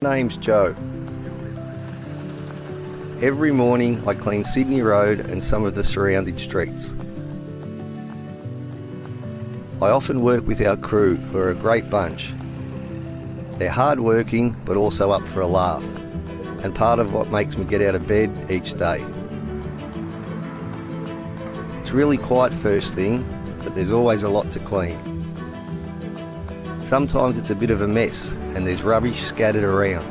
My name's Joe. Every morning I clean Sydney Road and some of the surrounding streets. I often work with our crew, who are a great bunch. They're hard working but also up for a laugh, and part of what makes me get out of bed each day. It's really quiet first thing, but there's always a lot to clean. Sometimes it's a bit of a mess and there's rubbish scattered around.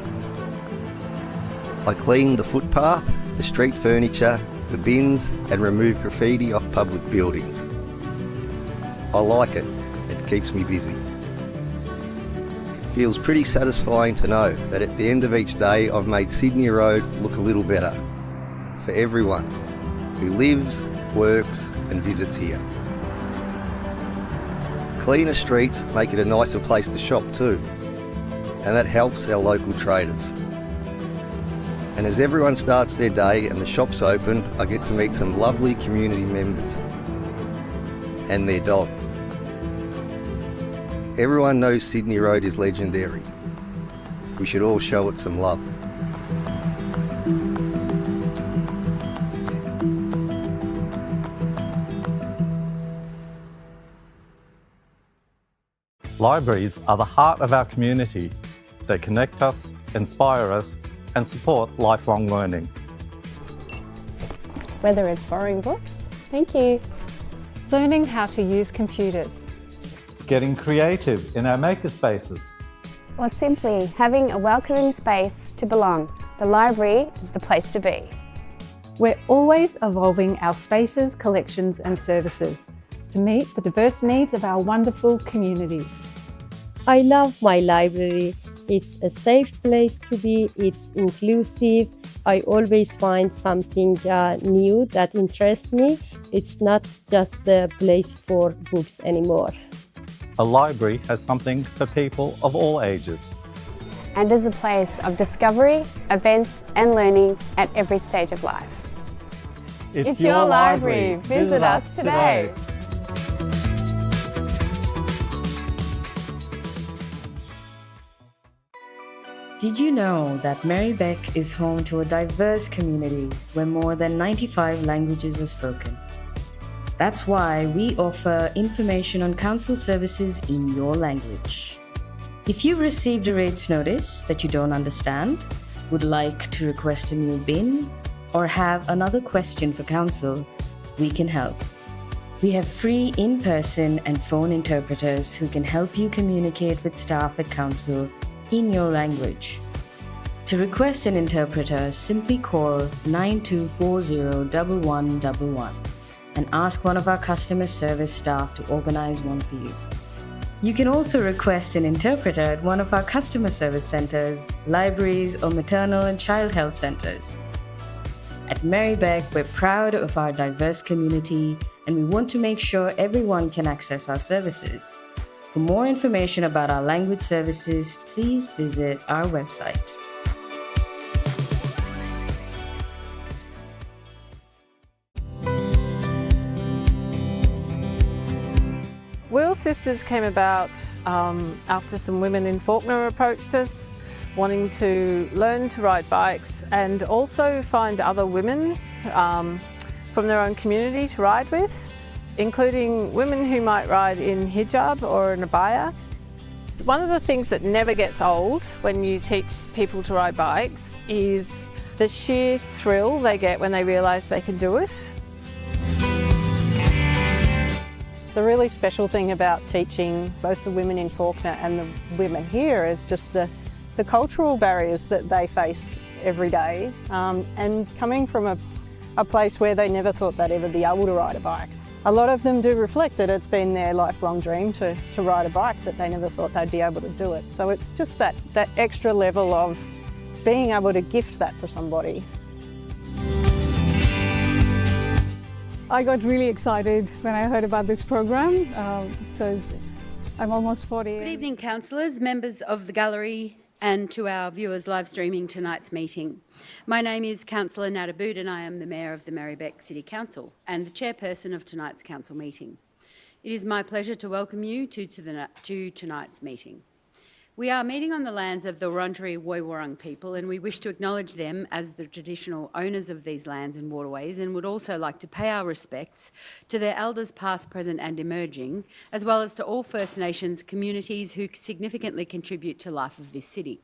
I clean the footpath, the street furniture, the bins and remove graffiti off public buildings. I like it. It keeps me busy. It feels pretty satisfying to know that at the end of each day I've made Sydney Road look a little better for everyone who lives, works and visits here. Cleaner streets make it a nicer place to shop too, and that helps our local traders. And as everyone starts their day and the shop's open, I get to meet some lovely community members and their dogs. Everyone knows Sydney Road is legendary. We should all show it some love. Libraries are the heart of our community. They connect us, inspire us, and support lifelong learning. Whether it's borrowing books, thank you, learning how to use computers, getting creative in our makerspaces, or simply having a welcoming space to belong, the library is the place to be. We're always evolving our spaces, collections and services to meet the diverse needs of our wonderful community. I love my library. It's a safe place to be, it's inclusive. I always find something new that interests me. It's not just the place for books anymore. A library has something for people of all ages. And is a place of discovery, events and learning at every stage of life. It's your library. Visit us today. Did you know that Merri-bek is home to a diverse community where more than 95 languages are spoken? That's why we offer information on council services in your language. If you've received a rates notice that you don't understand, would like to request a new bin, or have another question for council, we can help. We have free in-person and phone interpreters who can help you communicate with staff at council in your language. To request an interpreter, simply call 92401111 and ask one of our customer service staff to organize one for you. You can also request an interpreter at one of our customer service centers, libraries, or maternal and child health centers. At Merri-bek, we're proud of our diverse community and we want to make sure everyone can access our services. For more information about our language services, please visit our website. Wheel Sisters came about after some women in Fawkner approached us, wanting to learn to ride bikes and also find other women from their own community to ride with, including women who might ride in hijab or in abaya. One of the things that never gets old when you teach people to ride bikes is the sheer thrill they get when they realise they can do it. The really special thing about teaching both the women in Fawkner and the women here is just the cultural barriers that they face every day, and coming from a place where they never thought they'd ever be able to ride a bike. A lot of them do reflect that it's been their lifelong dream to ride a bike, that they never thought they'd be able to do it. So it's just that extra level of being able to gift that to somebody. I got really excited when I heard about this program. I'm almost 40. Good evening, councillors, members of the gallery and to our viewers live streaming tonight's meeting. My name is Councillor Nada Boot and I am the Mayor of the Merri-bek City Council and the chairperson of tonight's council meeting. It is my pleasure to welcome you to tonight's meeting. We are meeting on the lands of the Wurundjeri Woiwurrung people, and we wish to acknowledge them as the traditional owners of these lands and waterways, and would also like to pay our respects to their elders past, present and emerging, as well as to all First Nations communities who significantly contribute to life of this city.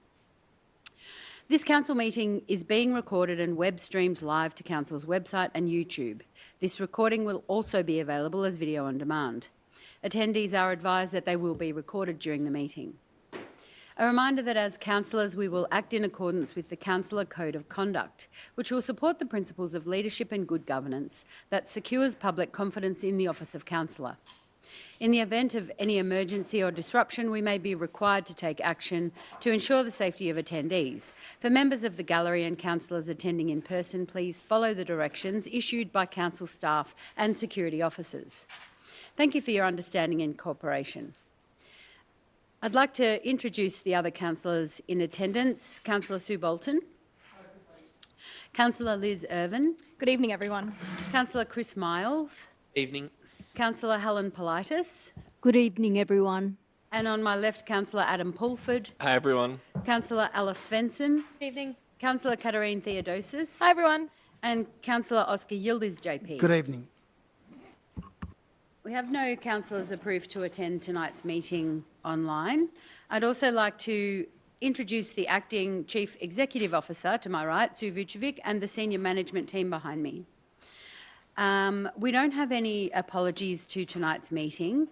This council meeting is being recorded and web streamed live to council's website and YouTube. This recording will also be available as video on demand. Attendees are advised that they will be recorded during the meeting. A reminder that as councillors we will act in accordance with the Councillor Code of Conduct, which will support the principles of leadership and good governance that secures public confidence in the office of councillor. In the event of any emergency or disruption, we may be required to take action to ensure the safety of attendees. For members of the gallery and councillors attending in person, please follow the directions issued by council staff and security officers. Thank you for your understanding and cooperation. I'd like to introduce the other councillors in attendance. Councillor Sue Bolton. Councillor Liz Irvin. Good evening, everyone. Councillor Chris Miles. Evening. Councillor Helen Politis. Good evening, everyone. And on my left, Councillor Adam Pulford. Hi, everyone. Councillor Alice Svensson. Good evening. Councillor Katarine Theodosis. Hi, everyone. And Councillor Oscar Yildiz JP. Good evening. We have no councillors approved to attend tonight's meeting online. I'd also like to introduce the Acting Chief Executive Officer to my right, Sue Vucevic, and the senior management team behind me. We don't have any apologies to tonight's meeting,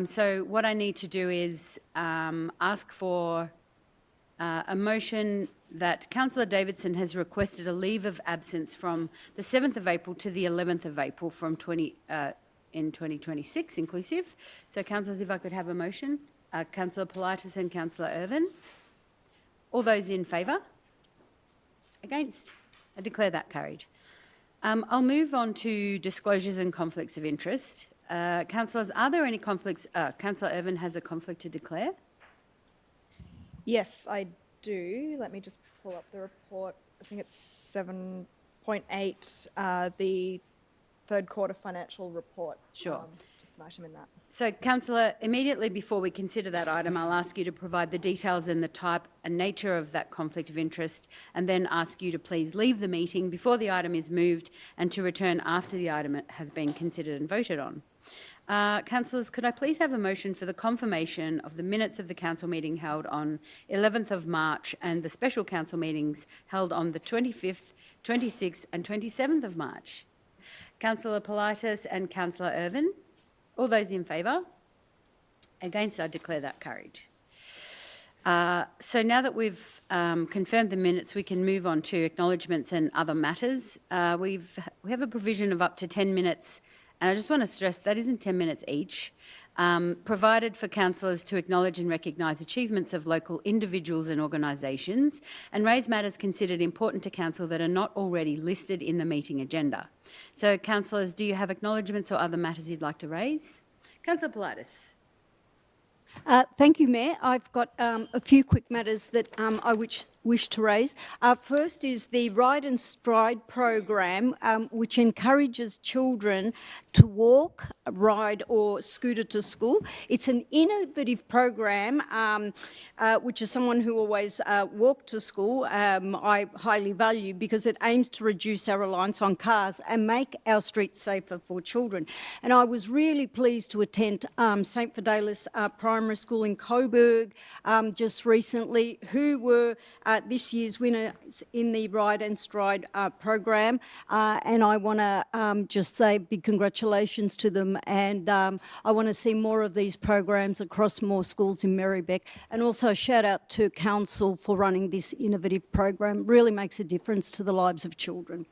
so what I need to do is ask for a motion that Councillor Davidson has requested a leave of absence from the 7th of April to the 11th of April from 2026 inclusive. So councillors, if I could have a motion. Councillor Politis and Councillor Irvin. All those in favour? Against? I declare that carried. I'll move on to disclosures and conflicts of interest. Councillors, are there any conflicts? Councillor Irvin has a conflict to declare. Yes, I do. Let me just pull up the report. I think it's 7.8, the third quarter financial report. Sure. Just an item in that. So, Councillor, immediately before we consider that item, I'll ask you to provide the details and the type and nature of that conflict of interest, and then ask you to please leave the meeting before the item is moved and to return after the item has been considered and voted on. Councillors, could I please have a motion for the confirmation of the minutes of the council meeting held on 11th of March and the special council meetings held on the 25th, 26th and 27th of March? Councillor Politis and Councillor Irvin. All those in favour? Against? I declare that carried. So now that we've confirmed the minutes, we can move on to acknowledgements and other matters. We have a provision of up to 10 minutes, and I just want to stress that isn't 10 minutes each, provided for councillors to acknowledge and recognise achievements of local individuals and organisations and raise matters considered important to council that are not already listed in the meeting agenda. So, councillors, do you have acknowledgements or other matters you'd like to raise? Councillor Politis. Thank you, Mayor. I've got a few quick matters that I wish to raise. First is the Ride and Stride program, which encourages children to walk, ride or scooter to school. It's an innovative program, which is someone who always walked to school, I highly value, because it aims to reduce our reliance on cars and make our streets safer for children. And I was really pleased to attend St Fidelis Primary School in Coburg just recently, who were this year's winners in the Ride and Stride program, and I want to just say big congratulations to them, and I want to see more of these programs across more schools in Merri-bek, and also a shout out to Council for running this innovative program. Really makes a difference to the lives of children.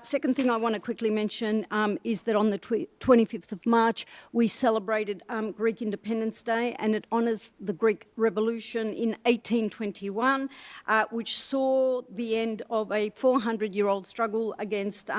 Second thing I want to quickly mention is that on the 25th of March we celebrated Greek Independence Day, and it honours the Greek Revolution in 1821, which saw the end of a 400-year-old struggle against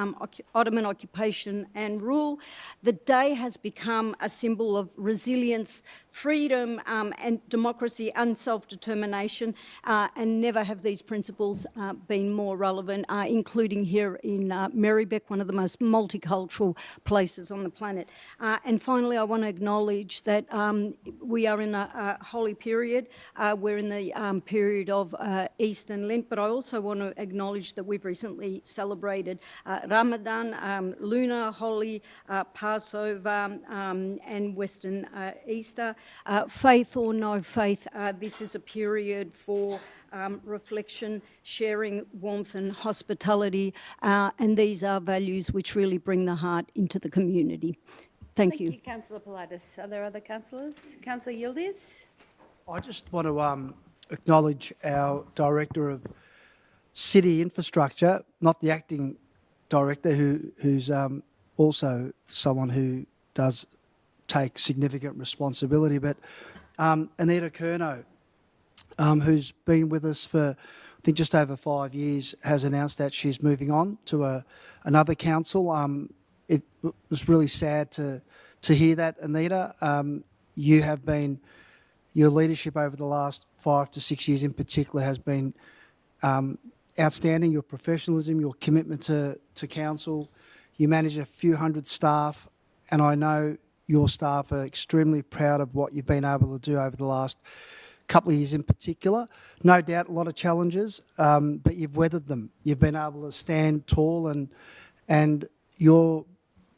Ottoman occupation and rule. The day has become a symbol of resilience, freedom and democracy and self-determination, and never have these principles been more relevant, including here in Merri-bek, one of the most multicultural places on the planet. And finally, I want to acknowledge that we are in a holy period. We're in the period of Easter and Lent, but I also want to acknowledge that we've recently celebrated Ramadan, Lunar Holy, Passover, and Western Easter. Faith or no faith, this is a period for reflection, sharing, warmth and hospitality, and these are values which really bring the heart into the community. Thank you. Thank you, Councillor Politis. Are there other councillors? Councillor Yildiz? I just want to acknowledge our Director of City Infrastructure, not the acting Director, who's also someone who does take significant responsibility, but Anita Curnow, who's been with us for, I think, just over 5 years, has announced that she's moving on to another council. It was really sad to hear that, Anita. You have been, your leadership over the last 5 to 6 years in particular has been outstanding. Your professionalism, your commitment to council. You manage a few hundred staff, and I know your staff are extremely proud of what you've been able to do over the last couple of years in particular. No doubt a lot of challenges, but you've weathered them. You've been able to stand tall, and your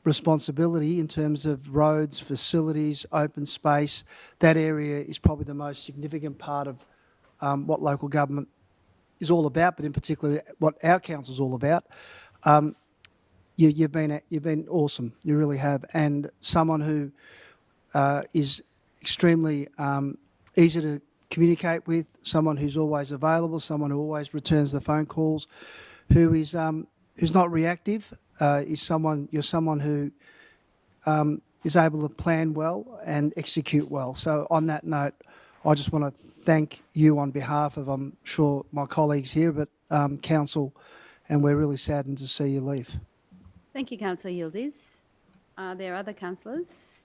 responsibility in terms of roads, facilities, open space, that area is probably the most significant part of what local government is all about, but in particular what our council is all about. You've been awesome. You really have, and someone who is extremely easy to communicate with. Someone who's always available. Someone who always returns the phone calls. Who's not reactive. You're someone who is able to plan well and execute well. So on that note, I just want to thank you on behalf of, I'm sure, my colleagues here, but council, and we're really saddened to see you leave. Thank you, Councillor Yildiz. Are there other councillors?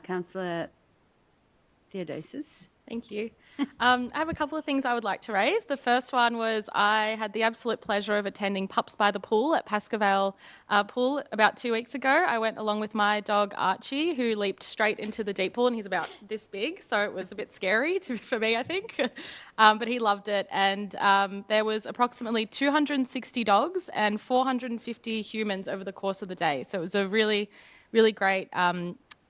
Councillor Theodosis. Thank you. I have a couple of things I would like to raise. The first one was I had the absolute pleasure of attending Pups by the Pool at Pascoe Pool about 2 weeks ago. I went along with my dog Archie, who leaped straight into the deep pool, and he's about this big, so it was a bit scary for me, I think. But he loved it, and there was approximately 260 dogs and 450 humans over the course of the day. So it was a really, really great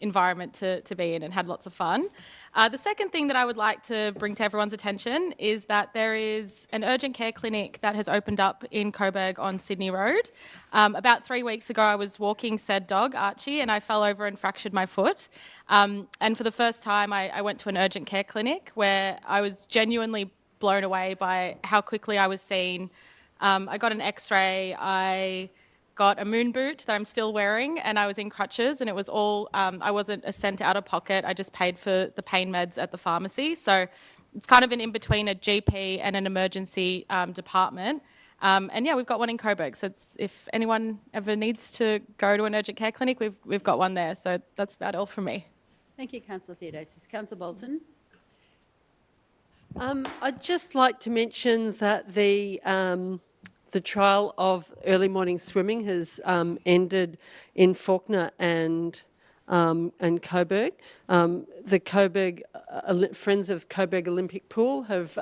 environment to be in, and had lots of fun. The second thing that I would like to bring to everyone's attention is that there is an urgent care clinic that has opened up in Coburg on Sydney Road. About 3 weeks ago, I was walking said dog, Archie, and I fell over and fractured my foot. And for the first time, I went to an urgent care clinic where I was genuinely blown away by how quickly I was seen. I got an x-ray, I got a moon boot that I'm still wearing, and I was in crutches, and it was all, I wasn't a cent out of pocket. I just paid for the pain meds at the pharmacy. So it's kind of an in-between a GP and an emergency department. And yeah, we've got one in Coburg. So it's, if anyone ever needs to go to an urgent care clinic, we've got one there. So that's about all from me. Thank you, Councillor Theodosis. Councillor Bolton. I'd just like to mention that the trial of early morning swimming has ended in Fawkner and Coburg. The Coburg Friends of Coburg Olympic Pool have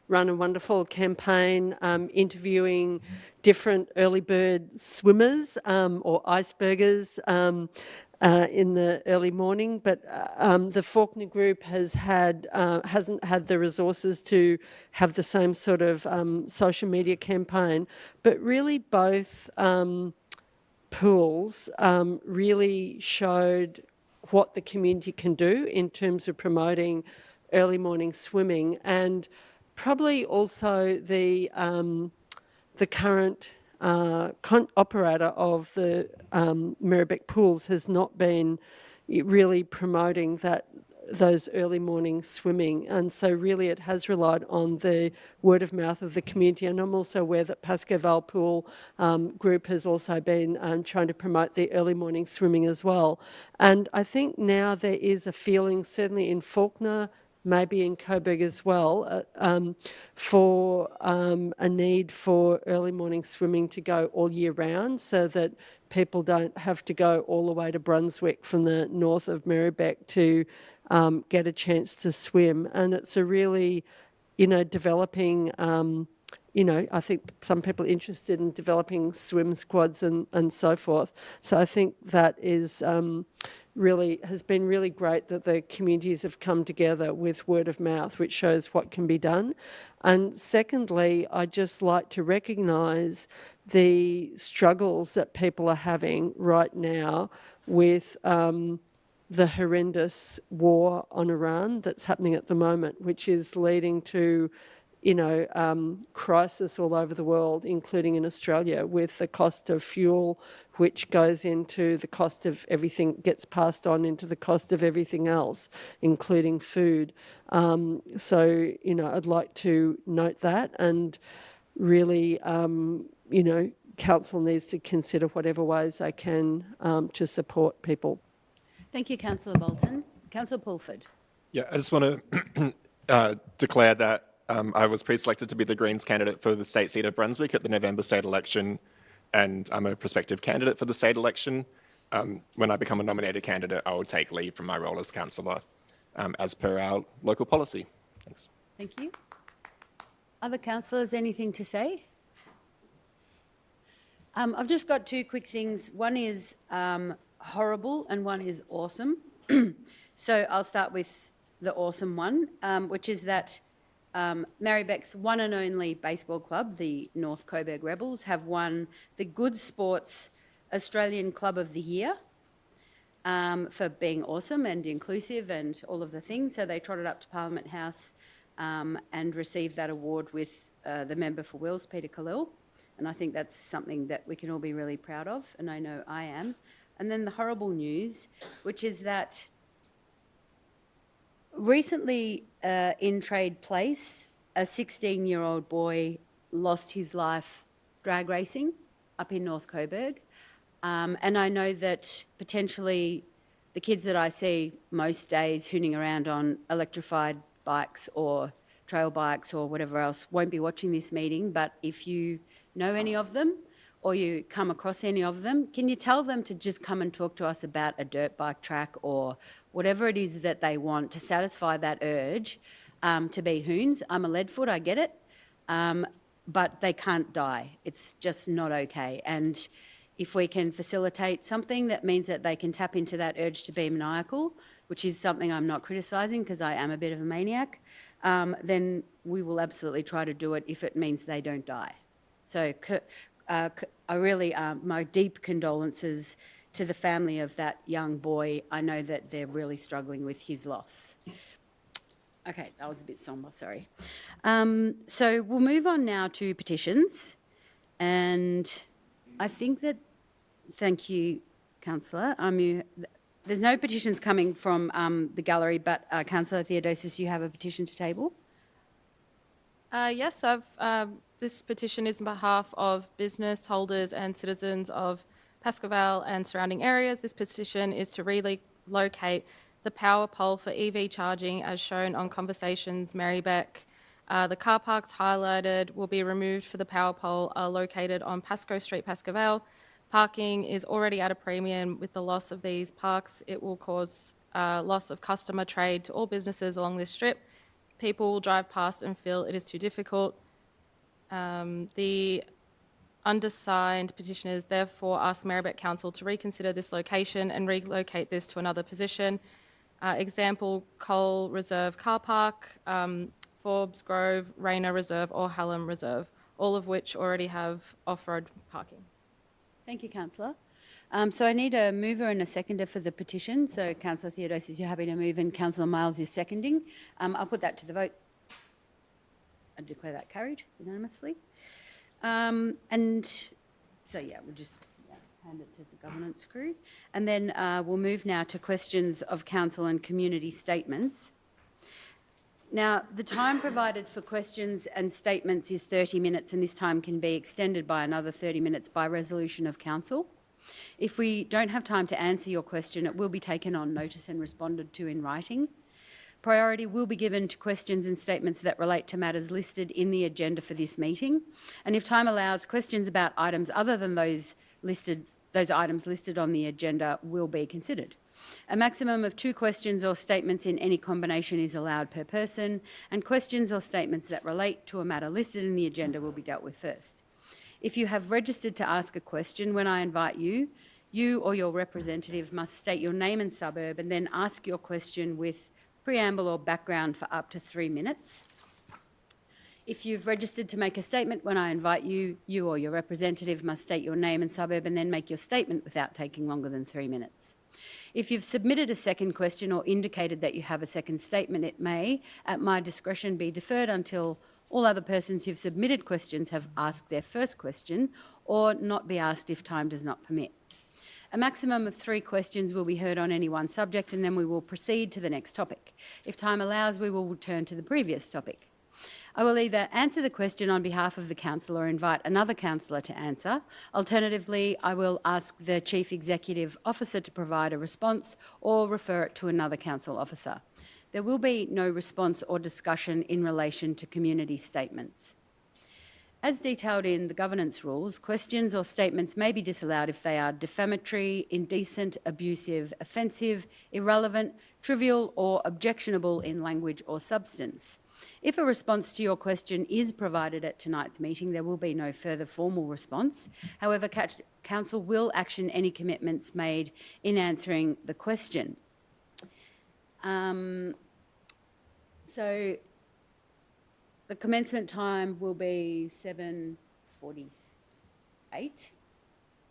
run a wonderful campaign interviewing different early bird swimmers or icebergers in the early morning, but the Fawkner group hasn't had the resources to have the same sort of social media campaign. But really, both pools really showed what the community can do in terms of promoting early morning swimming, and probably also the current operator of the Merri-bek pools has not been really promoting that those early morning swimming. And so really it has relied on the word of mouth of the community. And I'm also aware that Pascoe Pool group has also been trying to promote the early morning swimming as well. And I think now there is a feeling, certainly in Fawkner, maybe in Coburg as well, for a need for early morning swimming to go all year round, so that people don't have to go all the way to Brunswick from the north of Merri-bek to get a chance to swim. And it's a really, developing, I think some people are interested in developing swim squads and so forth. So I think that is really has been really great that the communities have come together with word of mouth, which shows what can be done. And secondly, I'd just like to recognise the struggles that people are having right now with the horrendous war on Iran that's happening at the moment, which is leading to crisis all over the world, including in Australia, with the cost of fuel, which goes into the cost of everything, gets passed on into the cost of everything else, including food. So, I'd like to note that, and really, council needs to consider whatever ways they can to support people. Thank you, Councillor Bolton. Councillor Pulford. Yeah, I just want to declare that I was pre-selected to be the Greens candidate for the state seat of Brunswick at the November state election, and I'm a prospective candidate for the state election. When I become a nominated candidate, I will take leave from my role as councillor as per our local policy. Thanks. Thank you. Other councillors, anything to say? I've just got two quick things. One is horrible and one is awesome. So I'll start with the awesome one, which is that Merri-bek's one and only baseball club, the North Coburg Rebels, have won the Good Sports Australian Club of the Year for being awesome and inclusive and all of the things. So they trotted up to Parliament House and received that award with the member for Wills, Peter Khalil. And I think that's something that we can all be really proud of, and I know I am. And then the horrible news, which is that recently in Trade Place, a 16-year-old boy lost his life drag racing up in North Coburg. And I know that potentially the kids that I see most days hooning around on electrified bikes or trail bikes or whatever else won't be watching this meeting, but if you know any of them or you come across any of them, can you tell them to just come and talk to us about a dirt bike track or whatever it is that they want to satisfy that urge to be hoons? I'm a leadfoot, I get it, but they can't die. It's just not okay. And if we can facilitate something that means that they can tap into that urge to be maniacal, which is something I'm not criticising because I am a bit of a maniac, then we will absolutely try to do it if it means they don't die. So I really, my deep condolences to the family of that young boy. I know that they're really struggling with his loss. Okay, that was a bit sombre, sorry. So we'll move on now to petitions. And I think that, thank you, Councillor. There's no petitions coming from the gallery, but Councillor Theodosis, you have a petition to table? Yes, this petition is on behalf of business holders and citizens of Pascoe Vale and surrounding areas. This petition is to relocate the power pole for EV charging as shown on Conversations Merri-bek. The car parks highlighted will be removed for the power pole are located on Pascoe Street, Pascoe Vale. Parking is already at a premium. With the loss of these parks, it will cause loss of customer trade to all businesses along this strip. People will drive past and feel it is too difficult. The undersigned petitioners therefore ask Merri-bek Council to reconsider this location and relocate this to another position. Example, Cole Reserve Car Park, Forbes Grove, Rayner Reserve or Hallam Reserve, all of which already have off-road parking. Thank you, Councillor. So I need a mover and a seconder for the petition. So Councillor Theodosis, you're happy to move and Councillor Miles is seconding. I'll put that to the vote. I declare that carried unanimously. And so, yeah, we'll just hand it to the governance crew. And then we'll move now to questions of council and community statements. Now, the time provided for questions and statements is 30 minutes, and this time can be extended by another 30 minutes by resolution of council. If we don't have time to answer your question, it will be taken on notice and responded to in writing. Priority will be given to questions and statements that relate to matters listed in the agenda for this meeting. And if time allows, questions about items other than those items listed on the agenda will be considered. A maximum of 2 questions or statements in any combination is allowed per person, and questions or statements that relate to a matter listed in the agenda will be dealt with first. If you have registered to ask a question, when I invite you, you or your representative must state your name and suburb and then ask your question with preamble or background for up to 3 minutes. If you've registered to make a statement, when I invite you, you or your representative must state your name and suburb and then make your statement without taking longer than 3 minutes. If you've submitted a second question or indicated that you have a second statement, it may, at my discretion, be deferred until all other persons who've submitted questions have asked their first question, or not be asked if time does not permit. A maximum of 3 questions will be heard on any one subject, and then we will proceed to the next topic. If time allows, we will return to the previous topic. I will either answer the question on behalf of the council or invite another councillor to answer. Alternatively, I will ask the Chief Executive Officer to provide a response or refer it to another council officer. There will be no response or discussion in relation to community statements. As detailed in the governance rules, questions or statements may be disallowed if they are defamatory, indecent, abusive, offensive, irrelevant, trivial or objectionable in language or substance. If a response to your question is provided at tonight's meeting, there will be no further formal response. However, Council will action any commitments made in answering the question. So the commencement time will be 7:48.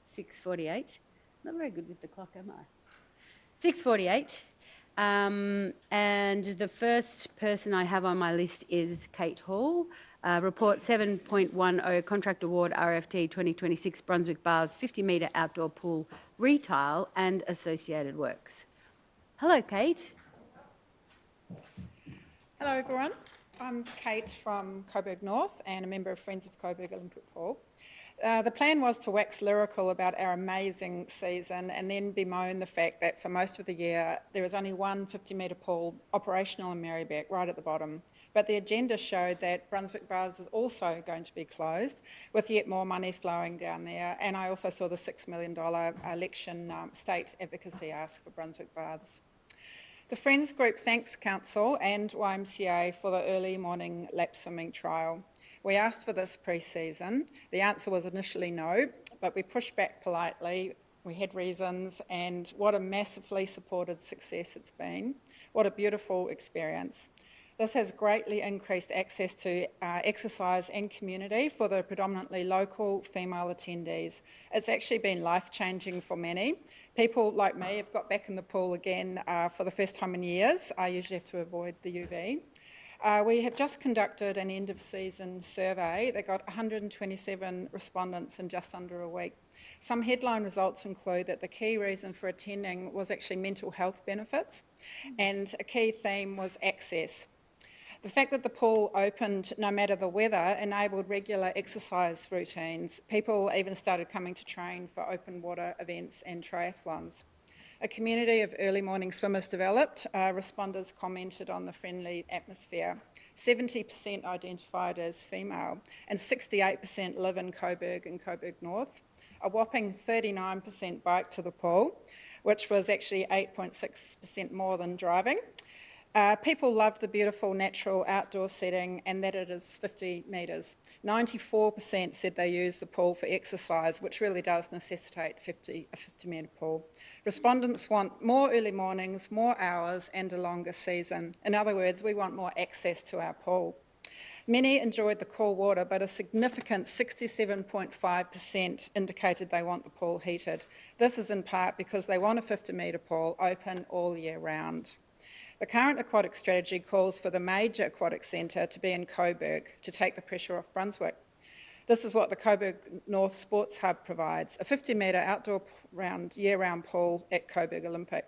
6:48. Not very good with the clock, am I? 6:48. And the first person I have on my list is Kate Hall. Report 7.10, Contract Award RFT 2026 Brunswick Bars 50-metre outdoor pool retail and associated works. Hello, Kate. Hello, everyone. I'm Kate from Coburg North and a member of Friends of Coburg Olympic Pool. The plan was to wax lyrical about our amazing season and then bemoan the fact that for most of the year there is only one 50-metre pool operational in Merri-bek, right at the bottom. But the agenda showed that Brunswick Bars is also going to be closed, with yet more money flowing down there. And I also saw the $6 million election state advocacy ask for Brunswick Bars. The Friends Group thanks Council and YMCA for the early morning lap swimming trial. We asked for this pre-season. The answer was initially no, but we pushed back politely. We had reasons, and what a massively supported success it's been. What a beautiful experience. This has greatly increased access to exercise and community for the predominantly local female attendees. It's actually been life-changing for many. People like me have got back in the pool again for the first time in years. I usually have to avoid the UV. We have just conducted an end-of-season survey that got 127 respondents in just under a week. Some headline results include that the key reason for attending was actually mental health benefits, and a key theme was access. The fact that the pool opened no matter the weather enabled regular exercise routines. People even started coming to train for open water events and triathlons. A community of early morning swimmers developed. Responders commented on the friendly atmosphere. 70% identified as female and 68% live in Coburg and Coburg North. A whopping 39% biked to the pool, which was actually 8.6% more than driving. People loved the beautiful natural outdoor setting and that it is 50 metres. 94% said they use the pool for exercise, which really does necessitate a 50-metre pool. Respondents want more early mornings, more hours and a longer season. In other words, we want more access to our pool. Many enjoyed the cool water, but a significant 67.5% indicated they want the pool heated. This is in part because they want a 50-metre pool open all year round. The current aquatic strategy calls for the major aquatic centre to be in Coburg to take the pressure off Brunswick. This is what the Coburg North Sports Hub provides, a 50-metre outdoor year-round pool at Coburg Olympic.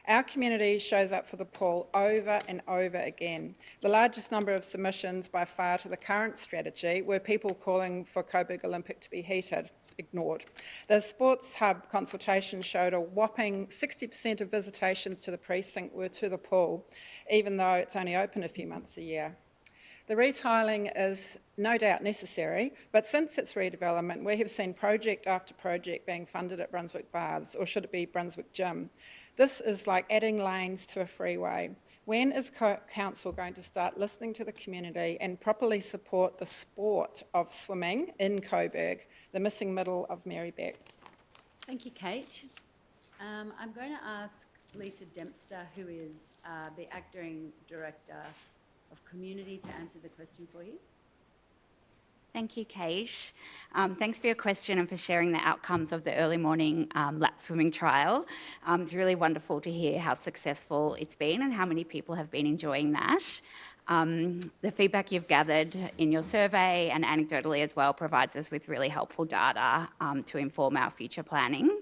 Our community shows up for the pool over and over again. The largest number of submissions by far to the current strategy were people calling for Coburg Olympic to be heated, ignored. The Sports Hub consultation showed a whopping 60% of visitations to the precinct were to the pool, even though it's only open a few months a year. The retiling is no doubt necessary, but since its redevelopment, we have seen project after project being funded at Brunswick Baths, or should it be Brunswick Gym. This is like adding lanes to a freeway. When is Council going to start listening to the community and properly support the sport of swimming in Coburg, the missing middle of Merri-bek? Thank you, Kate. I'm going to ask Lisa Dempster, who is the Acting Director of Community, to answer the question for you. Thank you, Kate. Thanks for your question and for sharing the outcomes of the early morning lap swimming trial. It's really wonderful to hear how successful it's been and how many people have been enjoying that. The feedback you've gathered in your survey and anecdotally as well provides us with really helpful data to inform our future planning.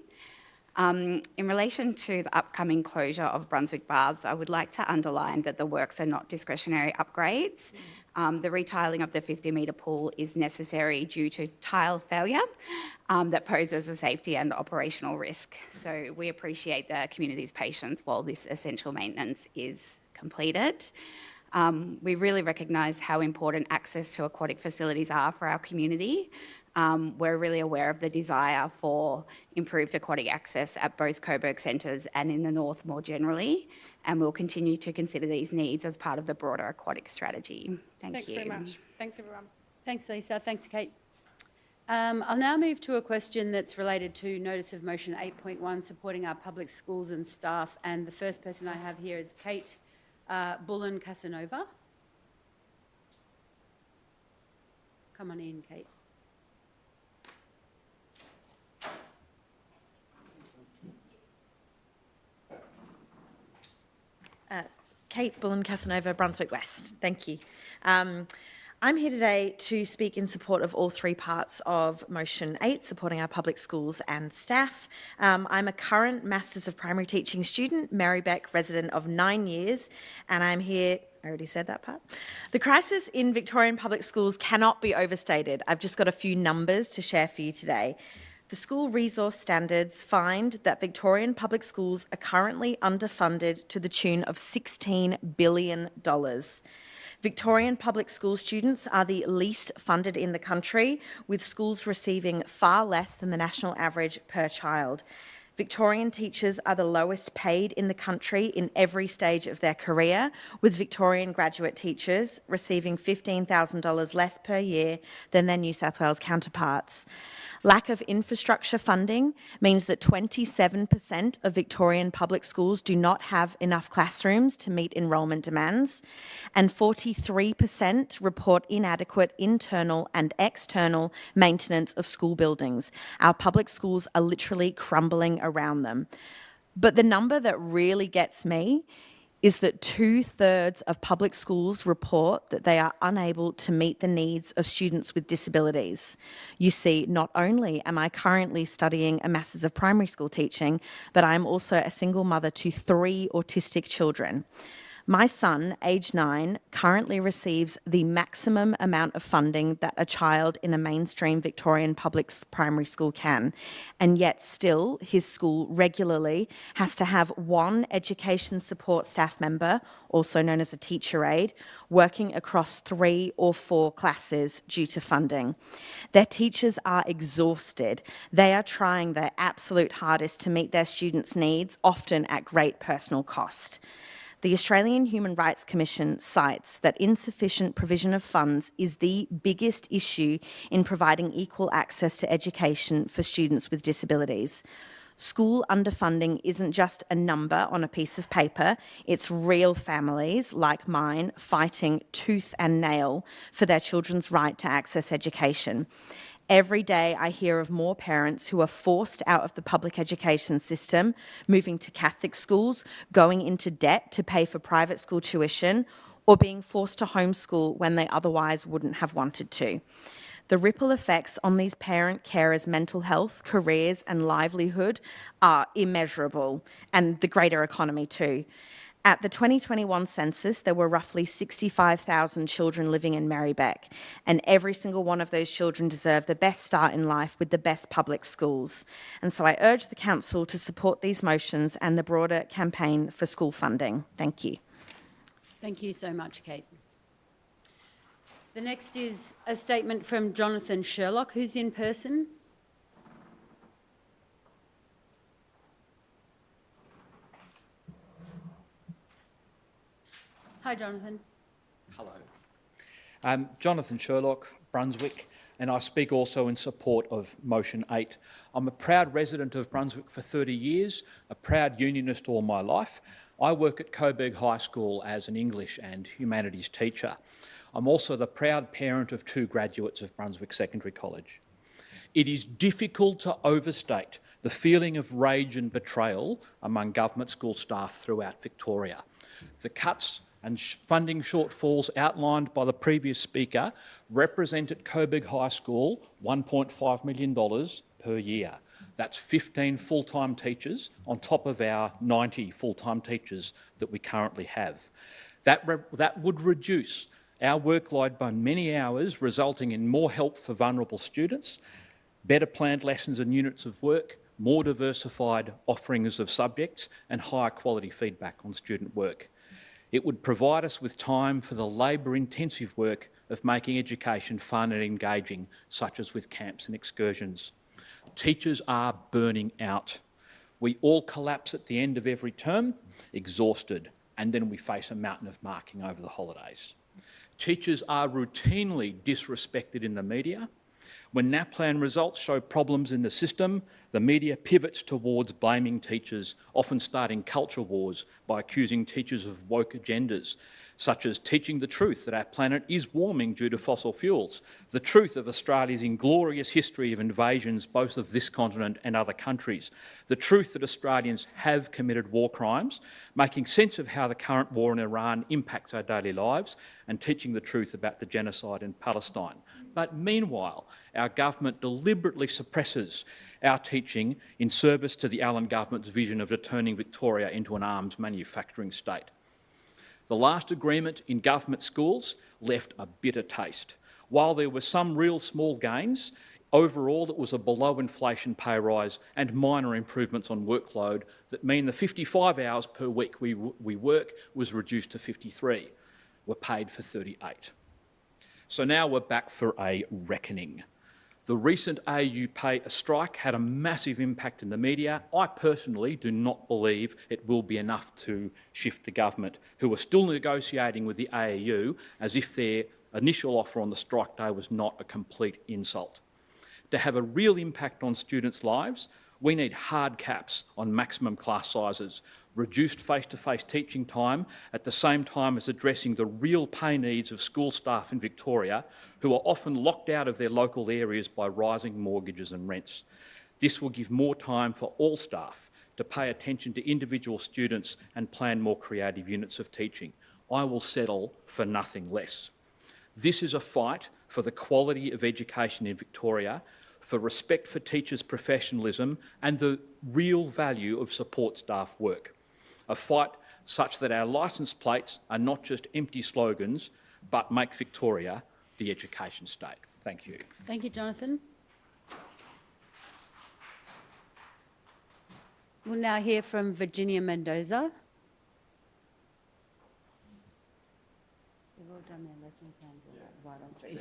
In relation to the upcoming closure of Brunswick Baths, I would like to underline that the works are not discretionary upgrades. The retiling of the 50-metre pool is necessary due to tile failure that poses a safety and operational risk. So we appreciate the community's patience while this essential maintenance is completed. We really recognise how important access to aquatic facilities are for our community. We're really aware of the desire for improved aquatic access at both Coburg centres and in the north more generally, and we'll continue to consider these needs as part of the broader aquatic strategy. Thanks very much. Thanks, everyone. Thanks, Lisa. Thanks, Kate. I'll now move to a question that's related to Notice of Motion 8.1, supporting our public schools and staff, and the first person I have here is Kate Bullen-Casanova. Come on in, Kate. Kate Bullen-Casanova, Brunswick West. Thank you. I'm here today to speak in support of all three parts of Motion 8, supporting our public schools and staff. I'm a current Masters of Primary Teaching student, Merri-bek resident of 9 years, and I'm here. I already said that part. The crisis in Victorian public schools cannot be overstated. I've just got a few numbers to share for you today. The school resource standards find that Victorian public schools are currently underfunded to the tune of $16 billion. Victorian public school students are the least funded in the country, with schools receiving far less than the national average per child. Victorian teachers are the lowest paid in the country in every stage of their career, with Victorian graduate teachers receiving $15,000 less per year than their New South Wales counterparts. Lack of infrastructure funding means that 27% of Victorian public schools do not have enough classrooms to meet enrolment demands, and 43% report inadequate internal and external maintenance of school buildings. Our public schools are literally crumbling around them. But the number that really gets me is that 2/3 of public schools report that they are unable to meet the needs of students with disabilities. You see, not only am I currently studying a Masters of Primary School Teaching, but I'm also a single mother to 3 autistic children. My son, age 9, currently receives the maximum amount of funding that a child in a mainstream Victorian public primary school can, and yet still his school regularly has to have one education support staff member, also known as a teacher aide, working across 3 or 4 classes due to funding. Their teachers are exhausted. They are trying their absolute hardest to meet their students' needs, often at great personal cost. The Australian Human Rights Commission cites that insufficient provision of funds is the biggest issue in providing equal access to education for students with disabilities. School underfunding isn't just a number on a piece of paper, it's real families like mine fighting tooth and nail for their children's right to access education. Every day I hear of more parents who are forced out of the public education system, moving to Catholic schools, going into debt to pay for private school tuition, or being forced to homeschool when they otherwise wouldn't have wanted to. The ripple effects on these parent carers' mental health, careers and livelihood are immeasurable, and the greater economy too. At the 2021 census, there were roughly 65,000 children living in Merri-bek, and every single one of those children deserve the best start in life with the best public schools. And so I urge the Council to support these motions and the broader campaign for school funding. Thank you. Thank you so much, Kate. The next is a statement from Jonathan Sherlock, who's in person. Hi, Jonathan. Hello. Jonathan Sherlock, Brunswick, and I speak also in support of Motion 8. I'm a proud resident of Brunswick for 30 years, a proud unionist all my life. I work at Coburg High School as an English and humanities teacher. I'm also the proud parent of 2 graduates of Brunswick Secondary College. It is difficult to overstate the feeling of rage and betrayal among government school staff throughout Victoria. The cuts and funding shortfalls outlined by the previous speaker represent at Coburg High School $1.5 million per year. That's 15 full-time teachers on top of our 90 full-time teachers that we currently have. That would reduce our workload by many hours, resulting in more help for vulnerable students, better planned lessons and units of work, more diversified offerings of subjects, and higher quality feedback on student work. It would provide us with time for the labour-intensive work of making education fun and engaging, such as with camps and excursions. Teachers are burning out. We all collapse at the end of every term, exhausted, and then we face a mountain of marking over the holidays. Teachers are routinely disrespected in the media. When NAPLAN results show problems in the system, the media pivots towards blaming teachers, often starting culture wars by accusing teachers of woke agendas, such as teaching the truth that our planet is warming due to fossil fuels, the truth of Australia's inglorious history of invasions both of this continent and other countries, the truth that Australians have committed war crimes, making sense of how the current war in Iran impacts our daily lives, and teaching the truth about the genocide in Palestine. But meanwhile, our government deliberately suppresses our teaching in service to the Allen government's vision of turning Victoria into an arms manufacturing state. The last agreement in government schools left a bitter taste. While there were some real small gains, overall it was a below-inflation pay rise and minor improvements on workload that mean the 55 hours per week we work was reduced to 53. We're paid for 38. So now we're back for a reckoning. The recent AU pay strike had a massive impact in the media. I personally do not believe it will be enough to shift the government, who are still negotiating with the AEU as if their initial offer on the strike day was not a complete insult. To have a real impact on students' lives, we need hard caps on maximum class sizes, reduced face-to-face teaching time at the same time as addressing the real pay needs of school staff in Victoria who are often locked out of their local areas by rising mortgages and rents. This will give more time for all staff to pay attention to individual students and plan more creative units of teaching. I will settle for nothing less. This is a fight for the quality of education in Victoria, for respect for teachers' professionalism and the real value of support staff work. A fight such that our licence plates are not just empty slogans, but make Victoria the education state. Thank you. Thank you, Jonathan. We'll now hear from Virginia Mendoza. They've all done their lesson plans right on three.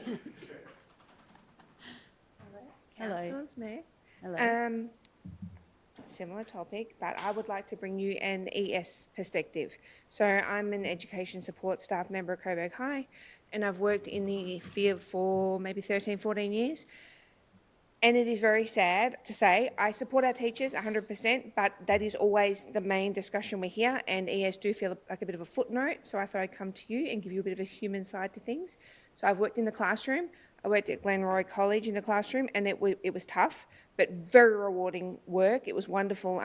Hello. Hello. Councillors, Mayor. Hello. Similar topic, but I would like to bring you an ES perspective. So I'm an education support staff member at Coburg High, and I've worked in the field for maybe 13, 14 years. And it is very sad to say I support our teachers 100%, but that is always the main discussion we hear, and ES do feel like a bit of a footnote, so I thought I'd come to you and give you a bit of a human side to things. So I've worked in the classroom. I worked at Glenroy College in the classroom, and it was tough, but very rewarding work. It was wonderful.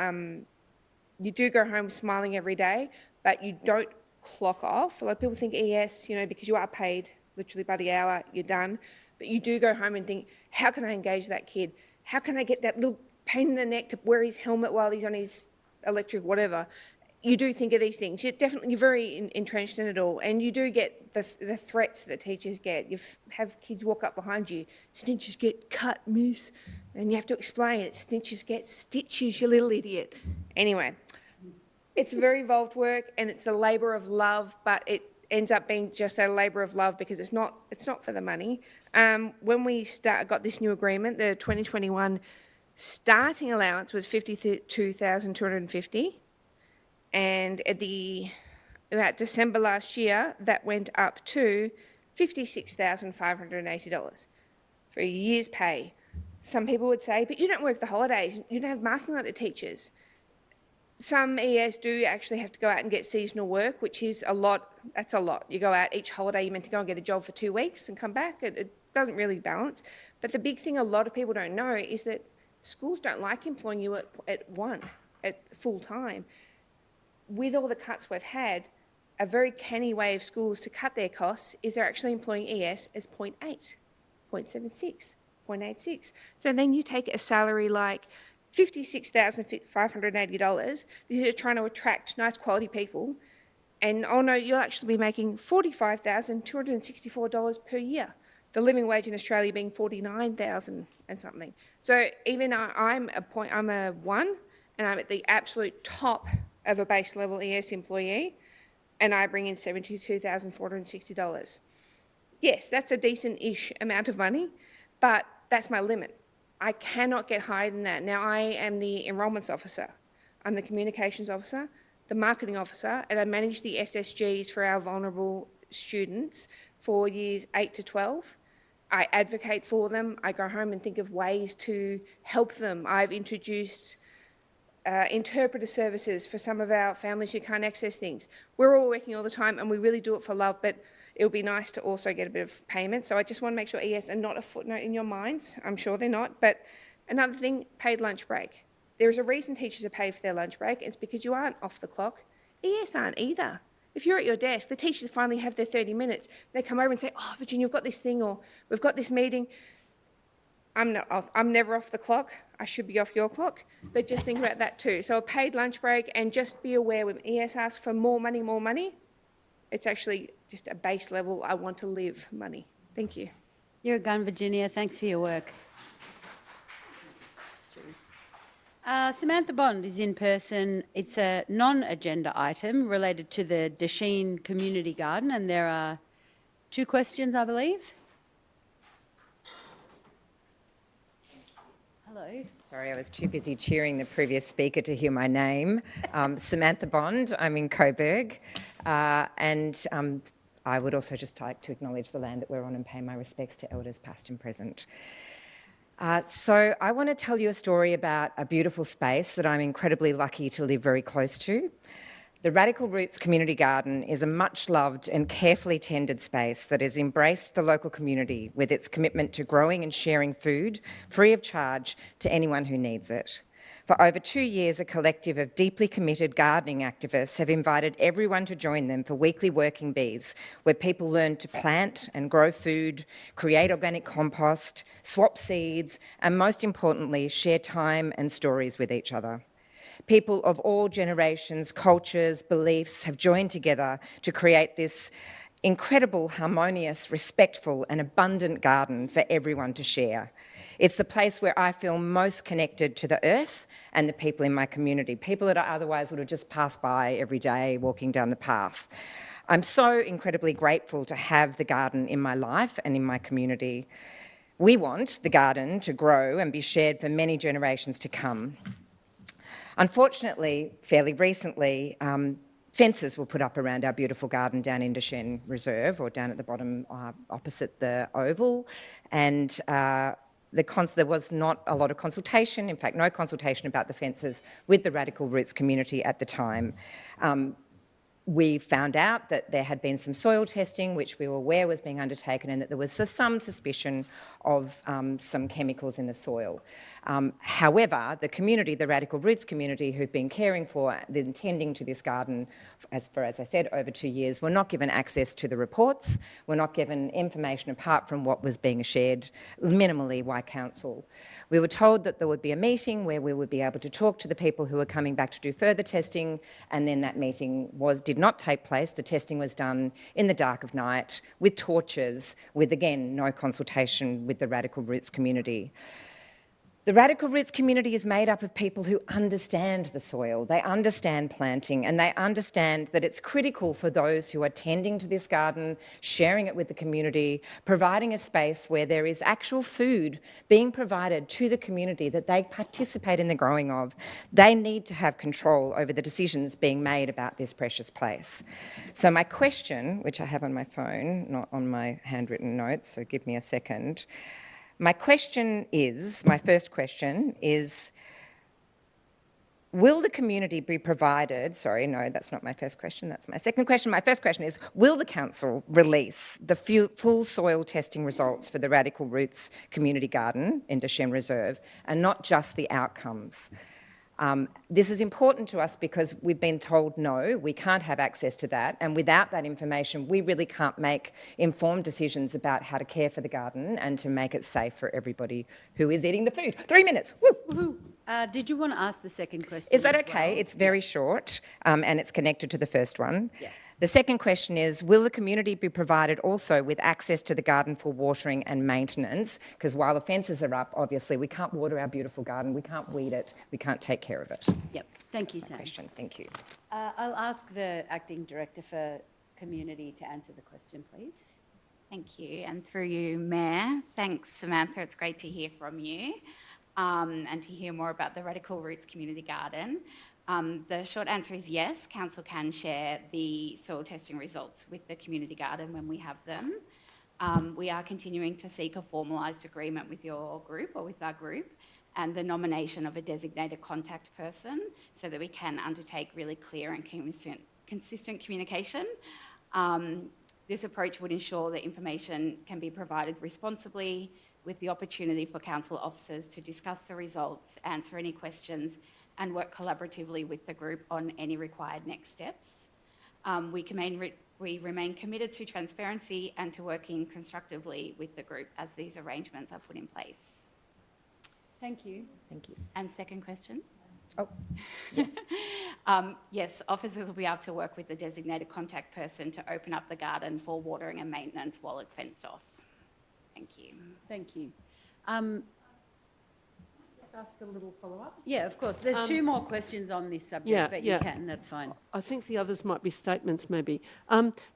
You do go home smiling every day, but you don't clock off. A lot of people think ES, because you are paid literally by the hour, you're done. but you do go home and think, how can I engage that kid? How can I get that little pain in the neck to wear his helmet while he's on his electric whatever? You do think of these things. You're very entrenched in it all, and you do get the threats that teachers get. You have kids walk up behind you, snitches get cut, miss, and you have to explain it. Snitches get stitches, you little idiot. Anyway, it's very involved work, and it's a labour of love, but it ends up being just a labour of love because it's not for the money. When we got this new agreement, the 2021 starting allowance was $52,250. And at about December last year, that went up to $56,580 for a year's pay. Some people would say, but you don't work the holidays, you don't have marking like the teachers. Some ES do actually have to go out and get seasonal work, which is a lot. That's a lot. You go out each holiday, you're meant to go and get a job for 2 weeks and come back. It doesn't really balance. But the big thing a lot of people don't know is that schools don't like employing you at full time. With all the cuts we've had, a very canny way of schools to cut their costs is they're actually employing ES as 0.8, 0.76, 0.86. So then you take a salary like $56,580. This is trying to attract nice quality people. And oh no, you'll actually be making $45,264 per year. The living wage in Australia being $49,000 and something. So even I'm a 1, and I'm at the absolute top of a base level ES employee, and I bring in $72,460. Yes, that's a decent-ish amount of money, but that's my limit. I cannot get higher than that. Now, I am the enrolments officer, I'm the communications officer, the marketing officer, and I manage the SSGs for our vulnerable students for years 8 to 12. I advocate for them. I go home and think of ways to help them. I've introduced interpreter services for some of our families who can't access things. We're all working all the time and we really do it for love, but it would be nice to also get a bit of payment. So I just want to make sure ES are not a footnote in your minds. I'm sure they're not. But another thing, paid lunch break. There is a reason teachers are paid for their lunch break. It's because you aren't off the clock. ES aren't either. If you're at your desk, the teachers finally have their 30 minutes. They come over and say, oh, Virginia, we've got this thing, or we've got this meeting. I'm never off the clock. I should be off your clock. But just think about that too. So a paid lunch break, and just be aware when ES asks for more money, it's actually just a base level, I want to live money. Thank you. You're a gun, Virginia. Thanks for your work. Samantha Bond is in person. It's a non-agenda item related to the Desheen Community Garden, and there are 2 questions, I believe. Hello. Sorry, I was too busy cheering the previous speaker to hear my name. Samantha Bond, I'm in Coburg, and I would also just like to acknowledge the land that we're on and pay my respects to elders past and present. So I want to tell you a story about a beautiful space that I'm incredibly lucky to live very close to. The Radical Roots Community Garden is a much-loved and carefully tended space that has embraced the local community with its commitment to growing and sharing food free of charge to anyone who needs it. For over 2 years, a collective of deeply committed gardening activists have invited everyone to join them for weekly working bees, where people learn to plant and grow food, create organic compost, swap seeds, and most importantly, share time and stories with each other. People of all generations, cultures, beliefs have joined together to create this incredible, harmonious, respectful and abundant garden for everyone to share. It's the place where I feel most connected to the earth and the people in my community, people that I otherwise would have just passed by every day walking down the path. I'm so incredibly grateful to have the garden in my life and in my community. We want the garden to grow and be shared for many generations to come. Unfortunately, fairly recently, fences were put up around our beautiful garden down in Desheen Reserve, or down at the bottom opposite the Oval, and there was not a lot of consultation, in fact no consultation about the fences with the Radical Roots community at the time. We found out that there had been some soil testing which we were aware was being undertaken, and that there was some suspicion of some chemicals in the soil. However, the community, the Radical Roots community, who've been caring for and tending to this garden as I said, over 2 years, were not given access to the reports, were not given information apart from what was being shared minimally by council. We were told that there would be a meeting where we would be able to talk to the people who were coming back to do further testing, and then that meeting did not take place. The testing was done in the dark of night with torches, with, again, no consultation with the Radical Roots community. The Radical Roots community is made up of people who understand the soil, they understand planting, and they understand that it's critical for those who are tending to this garden, sharing it with the community, providing a space where there is actual food being provided to the community that they participate in the growing of. They need to have control over the decisions being made about this precious place. So my question, which I have on my phone, not on my handwritten notes, so give me a second. My first question is, will the community be provided, sorry, no, that's not my first question, that's my second question. My first question is, will the council release the full soil testing results for the Radical Roots Community Garden in Deshem Reserve, and not just the outcomes? This is important to us because we've been told no, we can't have access to that, and without that information we really can't make informed decisions about how to care for the garden and to make it safe for everybody who is eating the food. 3 minutes, woo! Did you want to ask the second question? Is that okay? Well? It's very short and it's connected to the first one. Yeah. The second question is, will the community be provided also with access to the garden for watering and maintenance? Because while the fences are up, obviously, we can't water our beautiful garden, we can't weed it, we can't take care of it. Yep. Thank you, Sam. Question. Thank you. I'll ask the Acting Director for Community to answer the question, please. Thank you. And through you, Mayor, thanks, Samantha. It's great to hear from you and to hear more about the Radical Roots Community Garden. The short answer is yes, Council can share the soil testing results with the community garden when we have them. We are continuing to seek a formalised agreement with your group or with our group and the nomination of a designated contact person so that we can undertake really clear and consistent communication. This approach would ensure that information can be provided responsibly with the opportunity for council officers to discuss the results, answer any questions and work collaboratively with the group on any required next steps. We remain committed to transparency and to working constructively with the group as these arrangements are put in place. Thank you. Thank you. And second question? Oh, yes. Yes, officers will be able to work with the designated contact person to open up the garden for watering and maintenance while it's fenced off. Thank you. Thank you. Just ask a little follow-up? Yeah, of course. There's two more questions on this subject, but you can, that's fine. I think the others might be statements maybe.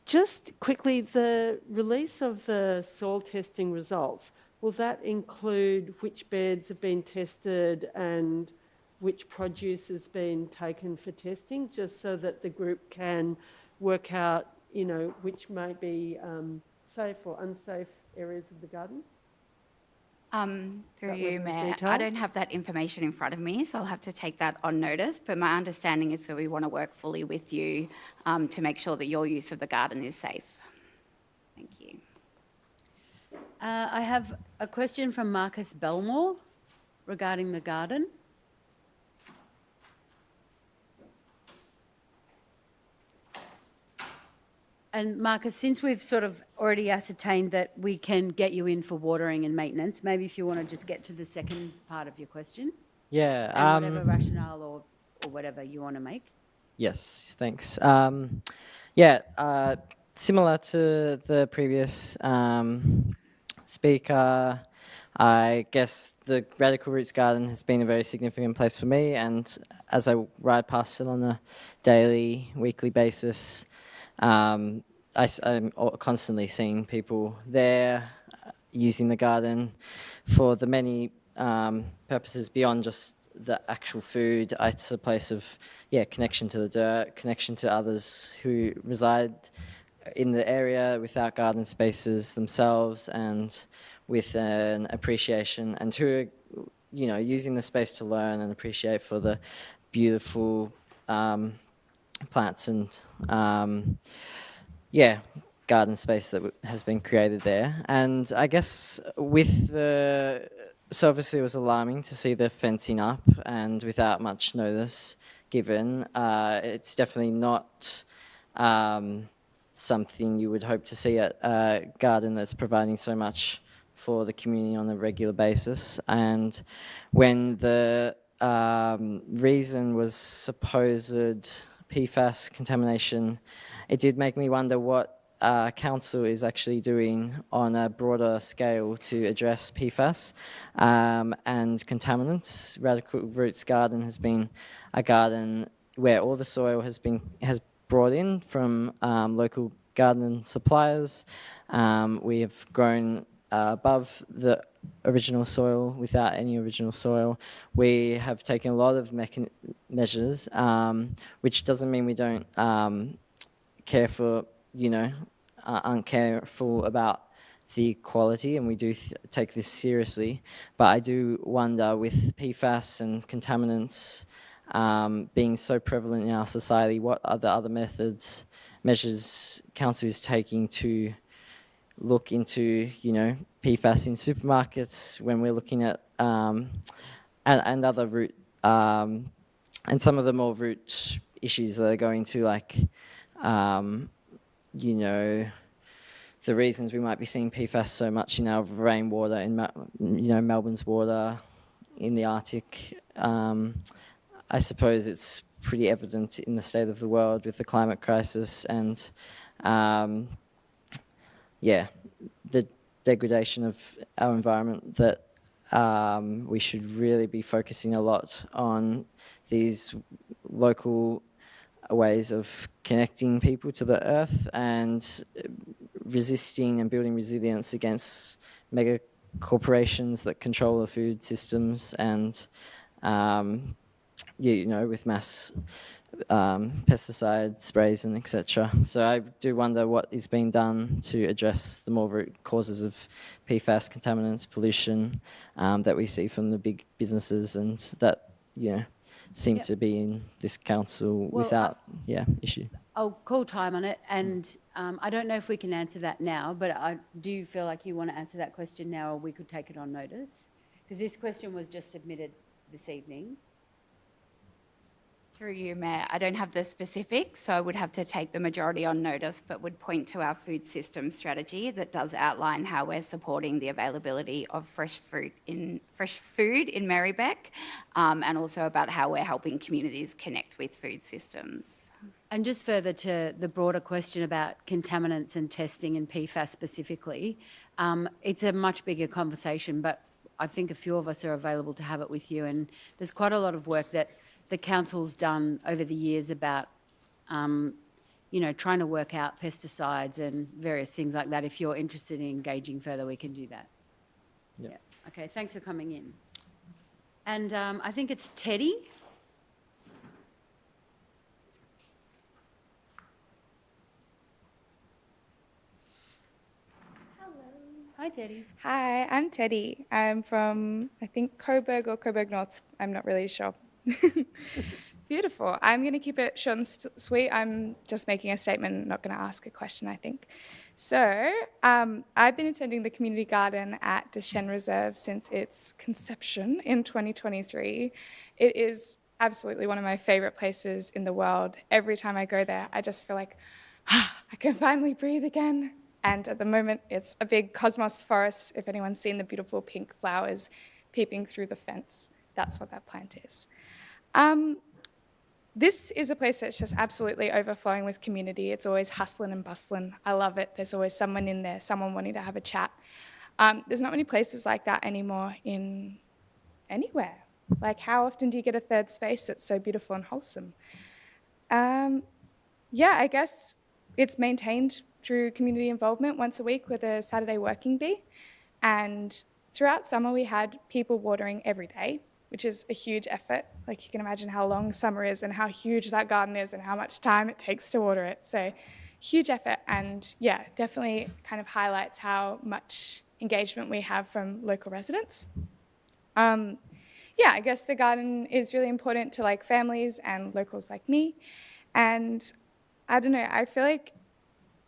Just quickly, the release of the soil testing results, will that include which beds have been tested and which produce has been taken for testing, just so that the group can work out, you know, which may be safe or unsafe areas of the garden? Through you, Mayor, I don't have that information in front of me, so I'll have to take that on notice, but my understanding is that we want to work fully with you to make sure that your use of the garden is safe. Thank you. I have a question from Marcus Belmore regarding the garden. And Marcus, since we've sort of already ascertained that we can get you in for watering and maintenance, maybe if you want to just get to the second part of your question. Yeah. And whatever rationale or whatever you want to make. Yes, thanks. Similar to the previous speaker, I guess the Radical Roots Garden has been a very significant place for me, and as I ride past it on a daily, weekly basis, I'm constantly seeing people there using the garden for the many purposes beyond just the actual food. It's a place of connection to the dirt, connection to others who reside in the area without garden spaces themselves, and with an appreciation and who are, you know, using the space to learn and appreciate for the beautiful plants and garden space that has been created there. And I guess so obviously it was alarming to see the fencing up and without much notice given. It's definitely not something you would hope to see at a garden that's providing so much for the community on a regular basis. And when the reason was supposed PFAS contamination, it did make me wonder what council is actually doing on a broader scale to address PFAS and contaminants. Radical Roots Garden has been a garden where all the soil has brought in from local garden suppliers. We have grown above the original soil without any original soil. We have taken a lot of measures, which doesn't mean we don't care for, aren't careful about the quality, and we do take this seriously. But I do wonder, with PFAS and contaminants being so prevalent in our society, what are the other measures council is taking to look into, PFAS in supermarkets when we're looking at and other root and some of the more root issues that are going to, like, the reasons we might be seeing PFAS so much in our rainwater, in Melbourne's water, in the Arctic. I suppose it's pretty evident in the state of the world with the climate crisis and the degradation of our environment, that we should really be focusing a lot on these local ways of connecting people to the earth and resisting and building resilience against mega corporations that control the food systems and, with mass pesticide sprays and etc. So I do wonder what is being done to address the more root causes of PFAS, contaminants, pollution that we see from the big businesses and that, seem to be in this council without issue. I'll call time on it, and I don't know if we can answer that now, but I do feel like you want to answer that question now, or we could take it on notice, because this question was just submitted this evening. Through you, Mayor, I don't have the specifics, so I would have to take the majority on notice, but would point to our food system strategy that does outline how we're supporting the availability of fresh food in Merri-bek, and also about how we're helping communities connect with food systems. And just further to the broader question about contaminants and testing and PFAS specifically, it's a much bigger conversation, but I think a few of us are available to have it with you, and there's quite a lot of work that the council's done over the years about, trying to work out pesticides and various things like that. If you're interested in engaging further, we can do that. Yeah. Okay, thanks for coming in. And I think it's Teddy. Hi, Teddy. Hi, I'm Teddy. I'm from, I think, Coburg or Coburg North. I'm not really sure. Beautiful. I'm going to keep it short and sweet. I'm just making a statement, not going to ask a question, I think. So, I've been attending the community garden at Deschênes Reserve since its conception in 2023. It is absolutely one of my favourite places in the world. Every time I go there, I just feel like, I can finally breathe again. And at the moment, it's a big cosmos forest. If anyone's seen the beautiful pink flowers peeping through the fence, that's what that plant is. This is a place that's just absolutely overflowing with community. It's always hustling and bustling. I love it. There's always someone in there, someone wanting to have a chat. There's not many places like that anymore in anywhere. Like, how often do you get a third space that's so beautiful and wholesome? I guess it's maintained through community involvement once a week with a Saturday working bee. And throughout summer, we had people watering every day, which is a huge effort. Like, you can imagine how long summer is and how huge that garden is and how much time it takes to water it. So huge effort, and definitely kind of highlights how much engagement we have from local residents. I guess the garden is really important to like families and locals like me. And I don't know, I feel like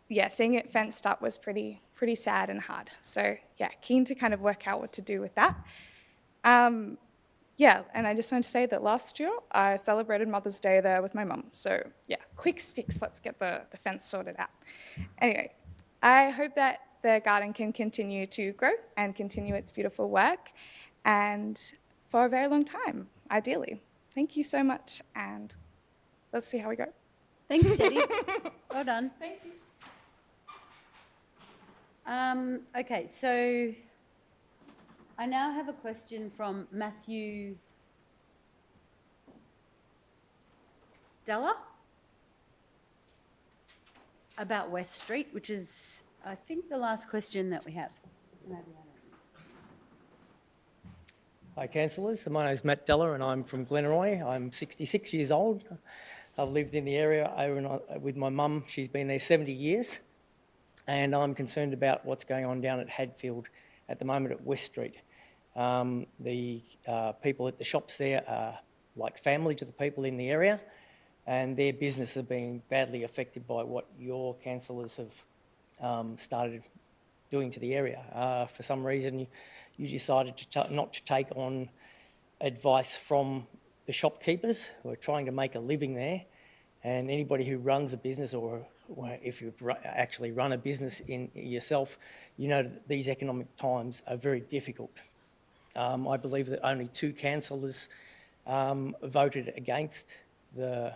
yeah, seeing it fenced up was pretty sad and hard. So yeah, keen to kind of work out what to do with that. Yeah, and I just wanted to say that last year I celebrated Mother's Day there with my mum. So yeah, quick sticks, let's get the fence sorted out. Anyway, I hope that the garden can continue to grow and continue its beautiful work, and for a very long time, ideally. Thank you so much, and let's see how we go. Thanks, Teddy. Well done. Thank you. Okay, so I now have a question from Matthew Della about West Street, which is, I think, the last question that we have. Hi, councillors. My name is Matt Della and I'm from Glenroy. I'm 66 years old. I've lived in the area with my mum. She's been there 70 years. And I'm concerned about what's going on down at Hadfield at the moment at West Street. The people at the shops there are like family to the people in the area, and their business are being badly affected by what your councillors have started doing to the area. For some reason, you decided not to take on advice from the shopkeepers who are trying to make a living there, and anybody who runs a business, or if you actually run a business in yourself, you know that these economic times are very difficult. I believe that only 2 councillors voted against the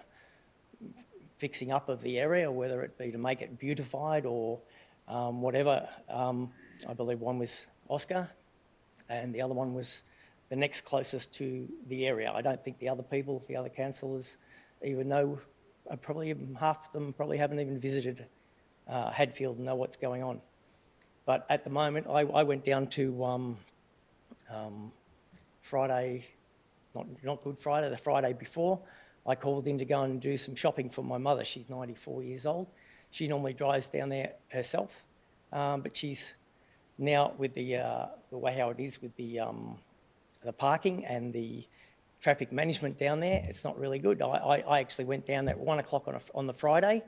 fixing up of the area, whether it be to make it beautified or whatever. I believe one was Oscar and the other one was the next closest to the area. I don't think the other people, the other councillors, even know, probably half of them probably haven't even visited Hadfield and know what's going on. But at the moment, I went down to Friday, not Good Friday, the Friday before. I called in to go and do some shopping for my mother. She's 94 years old. She normally drives down there herself, but she's now with the way how it is with the parking and the traffic management down there, it's not really good. I actually went down there at 1 o'clock on the Friday.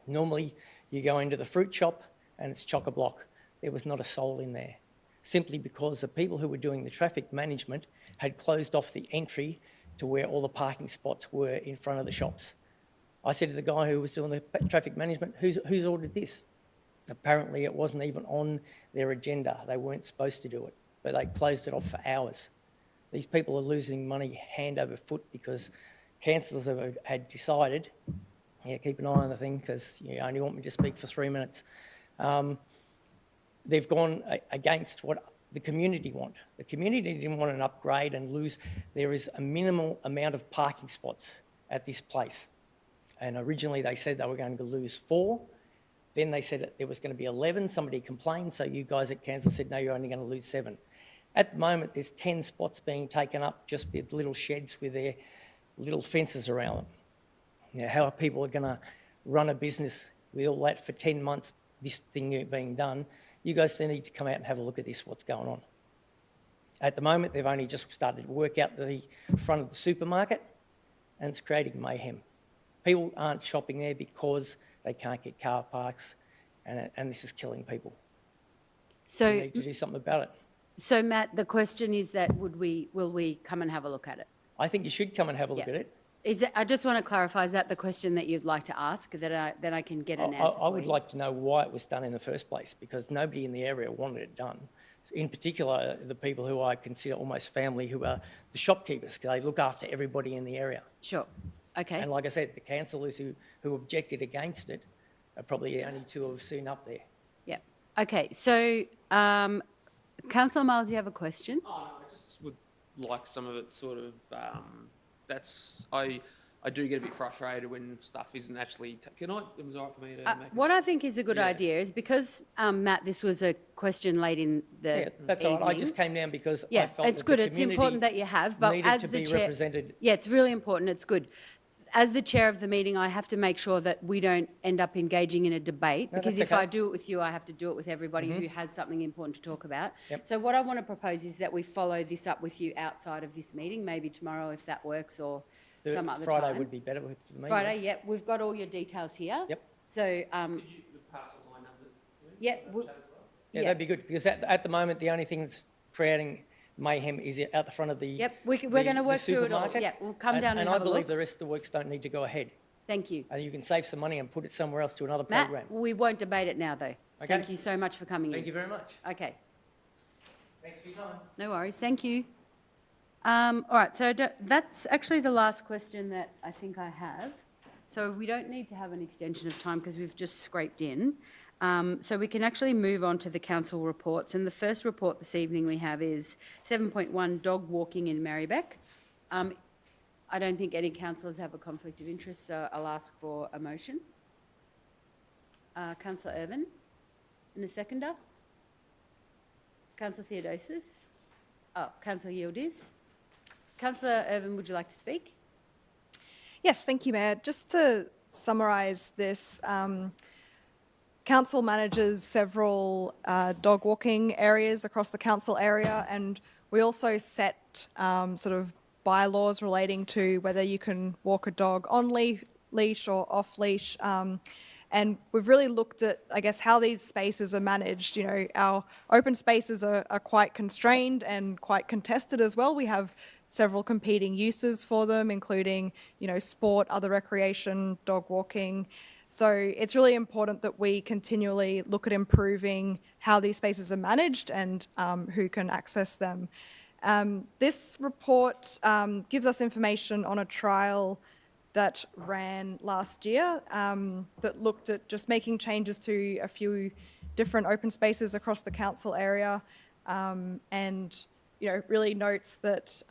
Normally you go into the fruit shop and it's chock-a-block. There was not a soul in there, simply because the people who were doing the traffic management had closed off the entry to where all the parking spots were in front of the shops. I said to the guy who was doing the traffic management, who's ordered this? Apparently it wasn't even on their agenda. They weren't supposed to do it, but they closed it off for hours. These people are losing money hand over foot because councillors had decided, yeah, keep an eye on the thing because you only want me to speak for 3 minutes. They've gone against what the community want. The community didn't want an upgrade and lose. There is a minimal amount of parking spots at this place. And originally they said they were going to lose 4. Then they said there was going to be 11. Somebody complained, so you guys at council said, no, you're only going to lose 7. At the moment, there's 10 spots being taken up just with little sheds with their little fences around them. Now, how are people going to run a business with all that for 10 months, this thing being done? You guys need to come out and have a look at this, what's going on. At the moment, they've only just started to work out the front of the supermarket, and it's creating mayhem. People aren't shopping there because they can't get car parks, and this is killing people. So we need to do something about it. So, Matt, the question is that will we come and have a look at it? I think you should come and have a look at it. I just want to clarify, is that the question that you'd like to ask, that I can get an answer I would like to know why it was done in the first place, because nobody in the area wanted it done. In particular, the people who I consider almost family, who are the shopkeepers, because they look after everybody in the area. Sure. Okay. And like I said, the councillors who objected against it are probably the only 2 who have seen up there. Yeah. Okay. So, Councillor Miles, you have a question? Oh, no, I just would like some of it sort of, I do get a bit frustrated when stuff isn't actually, it was all right for me to make What I think is a good idea is because, Matt, this was a question late in the that's all right. I just came down because I felt it's that good. the It's important that you have, but needed as to the be chair, represented. yeah, it's really important. It's good. As the chair of the meeting, I have to make sure that we don't end up engaging in a debate, because if I do it with you, I have to do it with everybody who has something important to talk about. Yep. So what I want to propose is that we follow this up with you outside of this meeting, maybe tomorrow if that works, or some other Friday time. would be better for the meeting. Friday, yep. We've got all your details here. Yep. So, Could you pass Yeah, Yeah, that'd be good, because at the moment, the only thing that's creating mayhem is out the front of the Yep, we're going to work through it all. supermarket. Yeah, we'll come down and I have a believe look. the rest of the works don't need to go ahead. Thank you. And you can save some money and put it somewhere else to another Matt, program. we won't debate it now, though. Okay. Thank you so much for coming in. Thank you very much. Okay. Thanks for your time. No worries. Thank you. All right, so that's actually the last question that I think I have. So we don't need to have an extension of time because we've just scraped in. So we can actually move on to the council reports. And the first report this evening we have is 7.1, dog walking in Merri-bek. I don't think any councillors have a conflict of interest, so I'll ask for a motion. Councillor Irvin, and a seconder? Councillor Theodosis? Oh, Councillor Yildiz. Councillor Irvin, would you like to speak? Yes, thank you, Mayor. Just to summarise this, council manages several dog walking areas across the council area, and we also set sort of bylaws relating to whether you can walk a dog on leash or off leash. And we've really looked at, I guess, how these spaces are managed. You know, our open spaces are quite constrained and quite contested as well. We have several competing uses for them, including, you know, sport, other recreation, dog walking. So it's really important that we continually look at improving how these spaces are managed and who can access them. This report gives us information on a trial that ran last year that looked at just making changes to a few different open spaces across the council area, and you know, really notes that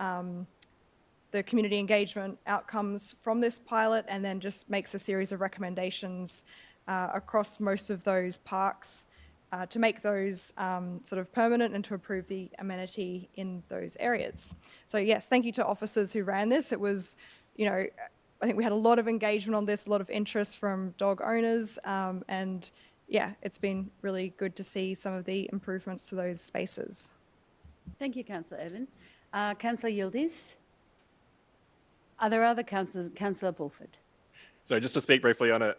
the community engagement outcomes from this pilot, and then just makes a series of recommendations across most of those parks to make those sort of permanent and to improve the amenity in those areas. So yes, thank you to officers who ran this. It was, you know, I think we had a lot of engagement on this, a lot of interest from dog owners, and yeah, it's been really good to see some of the improvements to those spaces. Thank you, Councillor Evan. Councillor Yildiz? Are there other councillors? Councillor Bulford? So just to speak briefly on it,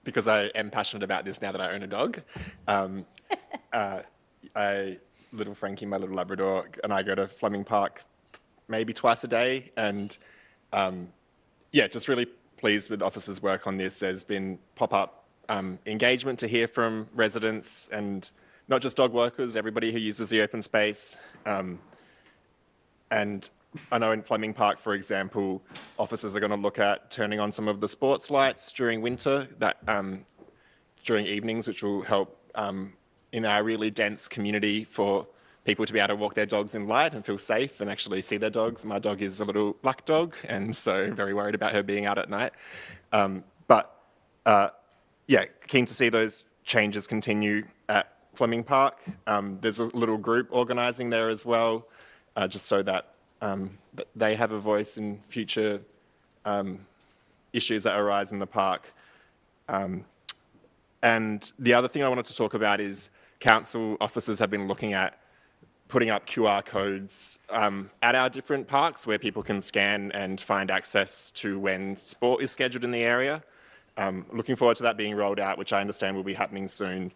because I am passionate about this now that I own a dog, little Frankie, my little Labrador, and I go to Fleming Park maybe twice a day, and yeah, just really pleased with the officers' work on this. There's been pop-up engagement to hear from residents, and not just dog workers, everybody who uses the open space. And I know in Fleming Park, for example, officers are going to look at turning on some of the sports lights during winter, during evenings, which will help in our really dense community for people to be able to walk their dogs in light and feel safe and actually see their dogs. My dog is a little black dog, and so very worried about her being out at night. Yeah, keen to see those changes continue at Fleming Park. There's a little group organising there as well, just so that they have a voice in future issues that arise in the park. And the other thing I wanted to talk about is council officers have been looking at putting up QR codes at our different parks where people can scan and find access to when sport is scheduled in the area. Looking forward to that being rolled out, which I understand will be happening soon.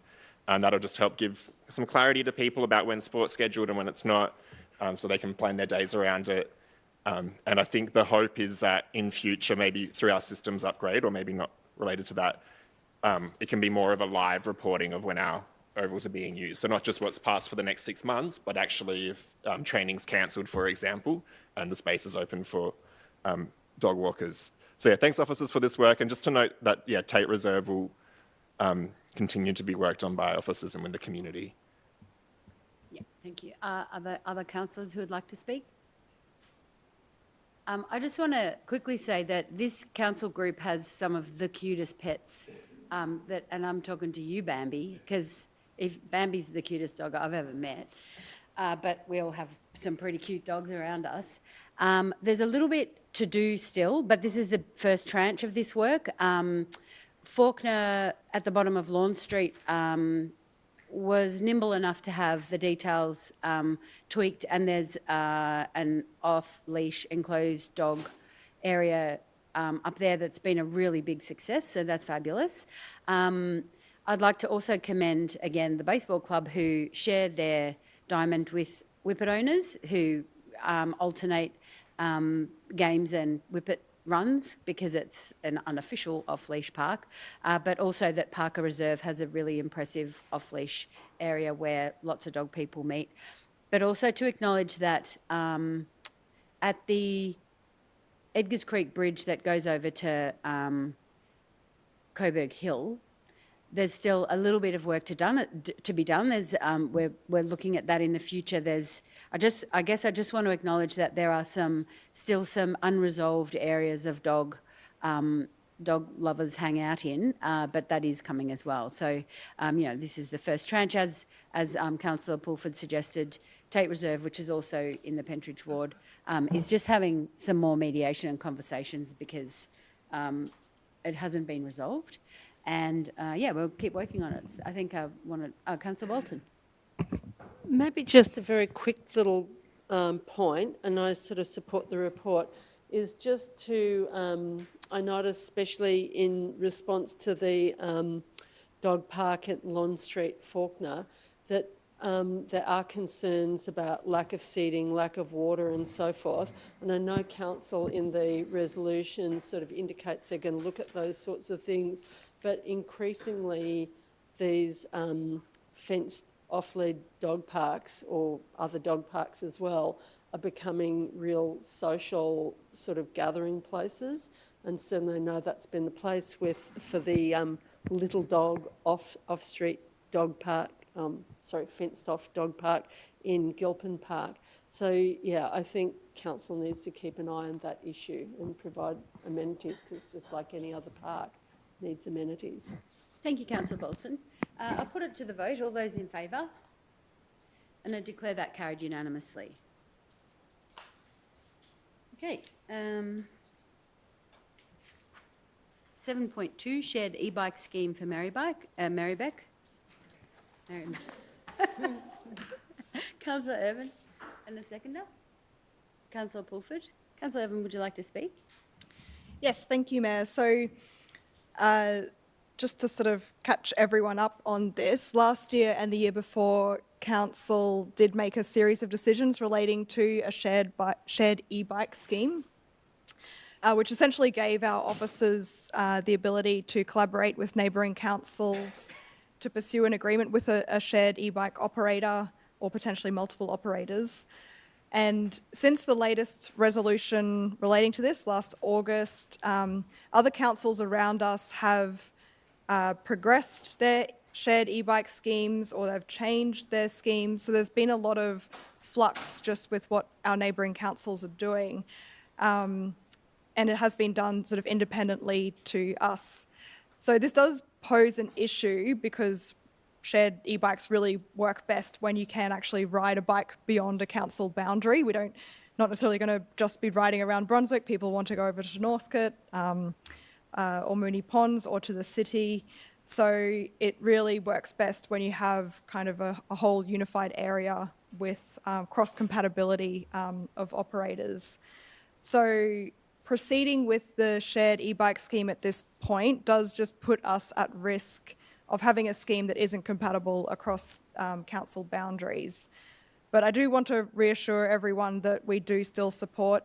And that'll just help give some clarity to people about when sport's scheduled and when it's not, so they can plan their days around it. And I think the hope is that in future, maybe through our systems upgrade, or maybe not related to that, it can be more of a live reporting of when our ovals are being used. So not just what's passed for the next 6 months, but actually if training's cancelled, for example, and the space is open for dog walkers. So yeah, thanks officers for this work. And just to note that, yeah, Tate Reserve will continue to be worked on by officers and with the community. Yeah, thank you. Are there other councillors who would like to speak? I just want to quickly say that this council group has some of the cutest pets, and I'm talking to you, Bambi, because if Bambi's the cutest dog I've ever met, but we all have some pretty cute dogs around us. There's a little bit to do still, but this is the first tranche of this work. Faulkner at the bottom of Lawn Street was nimble enough to have the details tweaked, and there's an off-leash enclosed dog area up there that's been a really big success, so that's fabulous. I'd like to also commend again the baseball club who shared their diamond with whippet owners who alternate games and whippet runs because it's an unofficial off-leash park, but also that Parker Reserve has a really impressive off-leash area where lots of dog people meet. But also to acknowledge that at the Edgars Creek Bridge that goes over to Coburg Hill, there's still a little bit of work to be done. There's we're looking at that in the future. I guess I just want to acknowledge that there are still some unresolved areas of dog lovers hang out in, but that is coming as well. So this is the first tranche, as Councillor Pulford suggested. Tate Reserve, which is also in the Pentridge ward, is just having some more mediation and conversations because it hasn't been resolved. And we'll keep working on it. I think I want to, Councillor Bolton. Maybe just a very quick little point, and I sort of support the report, is just to, I noticed especially in response to the dog park at Lawn Street, Fawkner, that there are concerns about lack of seating, lack of water and so forth. And I know Council in the resolution sort of indicates they're going to look at those sorts of things, but increasingly these fenced off-lead dog parks or other dog parks as well are becoming real social sort of gathering places. And certainly I know that's been the place for the little dog off-street dog park, fenced off dog park in Gilpin Park. So yeah, I think Council needs to keep an eye on that issue and provide amenities because just like any other park needs amenities. Thank you, Councillor Bolton. I'll put it to the vote. All those in favour? And I declare that carried unanimously. Okay. 7.2, shared e-bike scheme for Merri-bek. Councillor Irvin and a seconder. Councillor Pulford. Councillor Irvin, would you like to speak? Yes, thank you, Mayor. So just to sort of catch everyone up on this, last year and the year before, Council did make a series of decisions relating to a shared e-bike scheme, which essentially gave our officers the ability to collaborate with neighbouring councils to pursue an agreement with a shared e-bike operator or potentially multiple operators. And since the latest resolution relating to this last August, other councils around us have progressed their shared e-bike schemes or they've changed their schemes. So there's been a lot of flux just with what our neighbouring councils are doing. And it has been done sort of independently to us. So this does pose an issue because shared e-bikes really work best when you can actually ride a bike beyond a council boundary. Not necessarily going to just be riding around Brunswick. People want to go over to Northcote or Moonee Ponds or to the city. So it really works best when you have kind of a whole unified area with cross-compatibility of operators. So proceeding with the shared e-bike scheme at this point does just put us at risk of having a scheme that isn't compatible across council boundaries. But I do want to reassure everyone that we do still support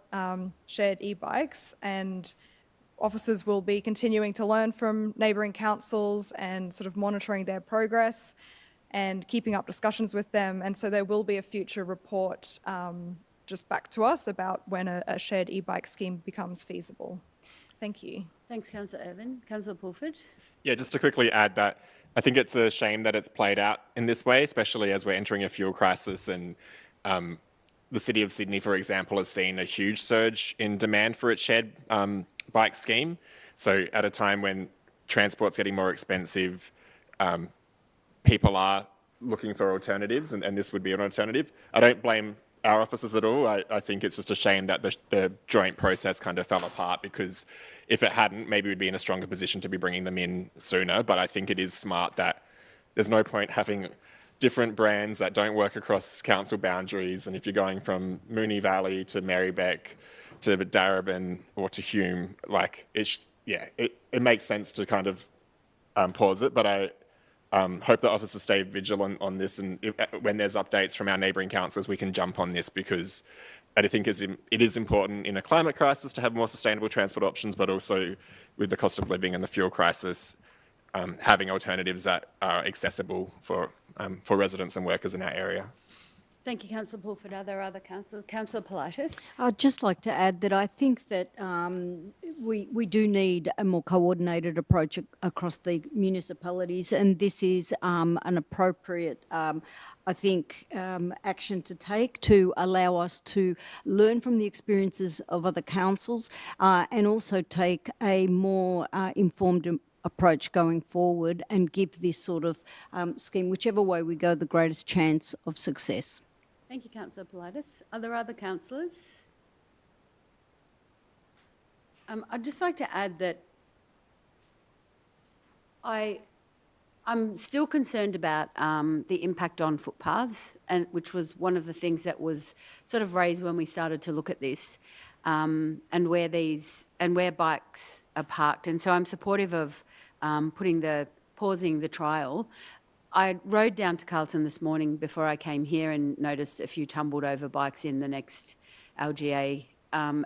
shared e-bikes, and officers will be continuing to learn from neighbouring councils and sort of monitoring their progress and keeping up discussions with them. And so there will be a future report just back to us about when a shared e-bike scheme becomes feasible. Thank you. Thanks, Councillor Irvin. Councillor Pulford. Yeah, just to quickly add that I think it's a shame that it's played out in this way, especially as we're entering a fuel crisis and the City of Sydney, for example, has seen a huge surge in demand for its shared bike scheme. So at a time when transport's getting more expensive, people are looking for alternatives, and this would be an alternative. I don't blame our officers at all. I think it's just a shame that the joint process kind of fell apart, because if it hadn't, maybe we'd be in a stronger position to be bringing them in sooner. But I think it is smart that there's no point having different brands that don't work across council boundaries. And if you're going from Moonee Valley to Merri-bek to Darebin or to Hume, like it makes sense to kind of pause it. But hope that officers stay vigilant on this, and when there's updates from our neighbouring councils, we can jump on this, because I think it is important in a climate crisis to have more sustainable transport options, but also with the cost of living and the fuel crisis, having alternatives that are accessible for residents and workers in our area. Thank you, Councillor Pulford. Are there other councillors? Councillor Politis. I'd just like to add that I think that we do need a more coordinated approach across the municipalities, and this is an appropriate, I think, action to take to allow us to learn from the experiences of other councils and also take a more informed approach going forward and give this sort of scheme, whichever way we go, the greatest chance of success. Thank you, Councillor Politis. Are there other councillors? I'd just like to add that I'm still concerned about the impact on footpaths, and which was one of the things that was sort of raised when we started to look at this, and where bikes are parked. And so I'm supportive of pausing the trial. I rode down to Carlton this morning before I came here and noticed a few tumbled over bikes in the next LGA, and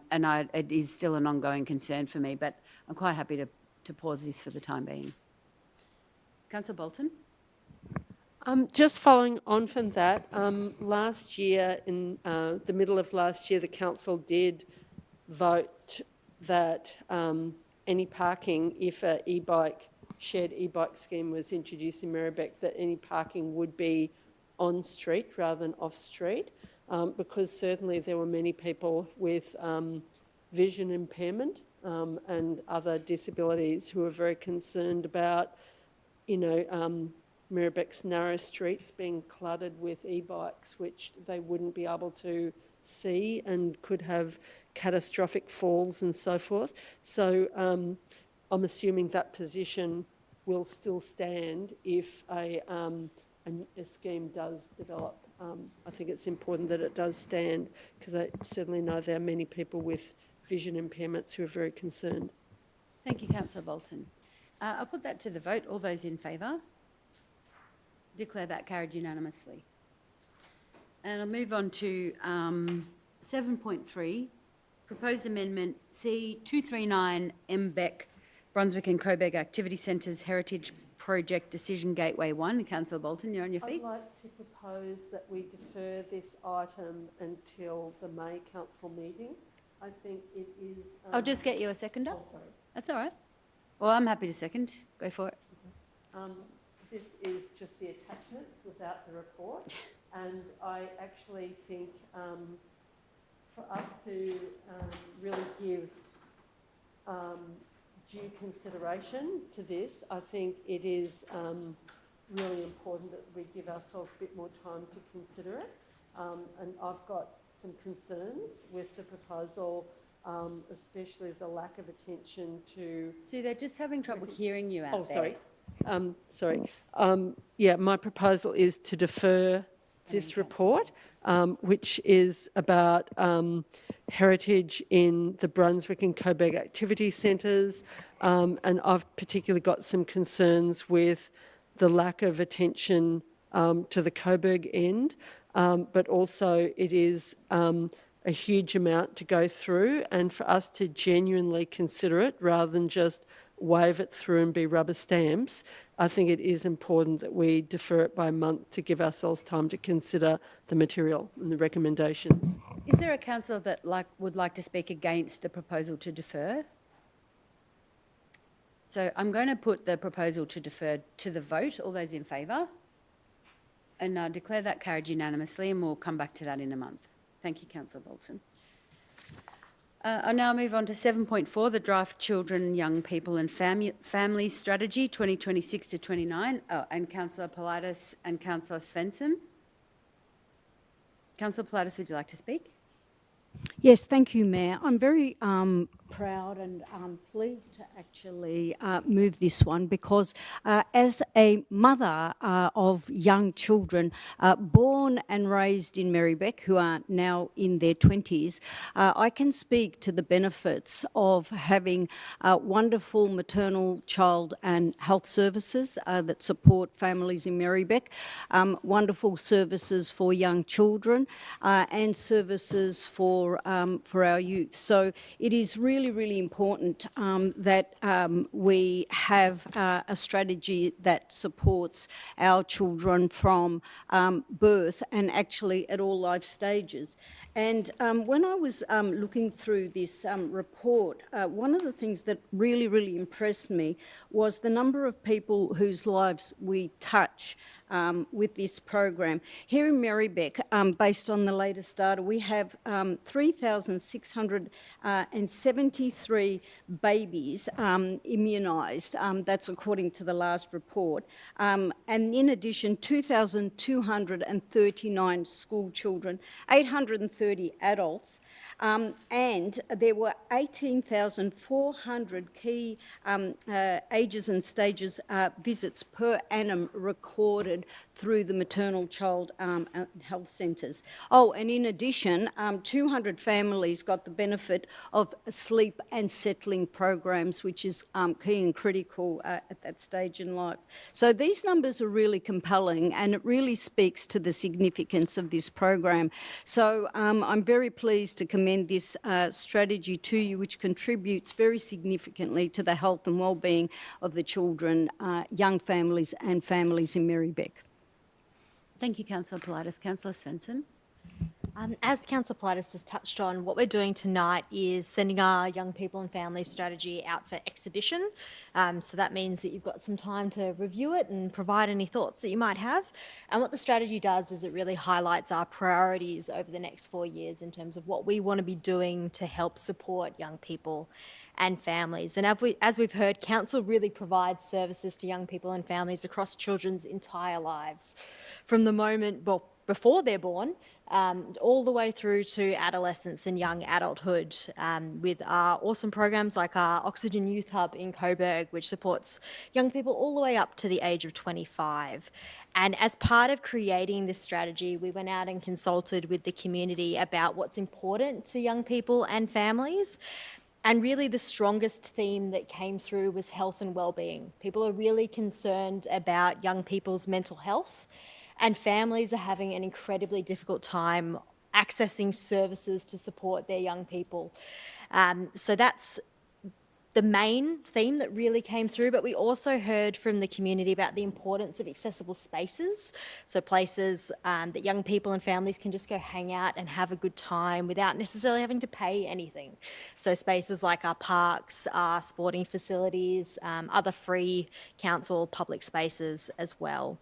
it is still an ongoing concern for me, but I'm quite happy to pause this for the time being. Councillor Bolton? Just following on from that, last year, in the middle of last year, the council did vote that any parking, if a shared e-bike scheme was introduced in Merri-bek, that any parking would be on street rather than off street, because certainly there were many people with vision impairment and other disabilities who were very concerned about, Merri-bek's narrow streets being cluttered with e-bikes, which they wouldn't be able to see and could have catastrophic falls and so forth. So I'm assuming that position will still stand if a scheme does develop. I think it's important that it does stand, because I certainly know there are many people with vision impairments who are very concerned. Thank you, Councillor Bolton. I'll put that to the vote. All those in favour? Declare that carried unanimously. And I'll move on to 7.3, proposed amendment C239 Merri-bek, Brunswick and Coburg Activity Centres Heritage Project Decision Gateway 1. Councillor Bolton, you're on your feet. I'd like to propose that we defer this item until the May council meeting. I think it is... I'll just get you a seconder. Oh, sorry. That's all right. Well, I'm happy to second. Go for it. This is just the attachments without the report, and I actually think for us to really give due consideration to this, I think it is really important that we give ourselves a bit more time to consider it. And I've got some concerns with the proposal, especially the lack of attention to... So they're just having trouble hearing you out there. Yeah, my proposal is to defer this report, which is about heritage in the Brunswick and Coburg activity centres, and I've particularly got some concerns with the lack of attention to the Coburg end, but also it is a huge amount to go through, and for us to genuinely consider it rather than just wave it through and be rubber stamps, I think it is important that we defer it by a month to give ourselves time to consider the material and the recommendations. Is there a councillor that would like to speak against the proposal to defer? So I'm going to put the proposal to defer to the vote. All those in favour? And declare that carried unanimously, and we'll come back to that in a month. Thank you, Councillor Bolton. I'll now move on to 7.4, the Draft Children, Young People and Families Strategy 2026 to 29, and Councillor Politis and Councillor Svensson. Councillor Politis, would you like to speak? Yes, thank you, Mayor. I'm very proud and pleased to actually move this one because as a mother of young children born and raised in Merri-bek who are now in their 20s, I can speak to the benefits of having wonderful maternal, child and health services that support families in Merri-bek, wonderful services for young children and services for our youth. So it is really, really important that we have a strategy that supports our children from birth and actually at all life stages. And when I was looking through this report, one of the things that really, really impressed me was the number of people whose lives we touch with this program. Here in Merri-bek, based on the latest data, we have 3,673 babies immunised. That's according to the last report. And in addition, 2,239 school children, 830 adults, and there were 18,400 key ages and stages visits per annum recorded through the maternal child health centres. Oh, and in addition, 200 families got the benefit of sleep and settling programs, which is key and critical at that stage in life. So these numbers are really compelling and it really speaks to the significance of this program. So I'm very pleased to commend this strategy to you, which contributes very significantly to the health and wellbeing of the children, young families and families in Merri-bek. Thank you, Councillor Politis. Councillor Svensson. As Councillor Politis has touched on, what we're doing tonight is sending our young people and families strategy out for exhibition. So that means that you've got some time to review it and provide any thoughts that you might have. And what the strategy does is it really highlights our priorities over the next 4 years in terms of what we want to be doing to help support young people and families. And as we've heard, Council really provides services to young people and families across children's entire lives, from the moment, before they're born, all the way through to adolescence and young adulthood, with our awesome programs like our Oxygen Youth Hub in Coburg, which supports young people all the way up to the age of 25. And as part of creating this strategy, we went out and consulted with the community about what's important to young people and families. And really the strongest theme that came through was health and wellbeing. People are really concerned about young people's mental health, and families are having an incredibly difficult time accessing services to support their young people. So that's the main theme that really came through, but we also heard from the community about the importance of accessible spaces, so places that young people and families can just go hang out and have a good time without necessarily having to pay anything. So spaces like our parks, our sporting facilities, other free council public spaces as well.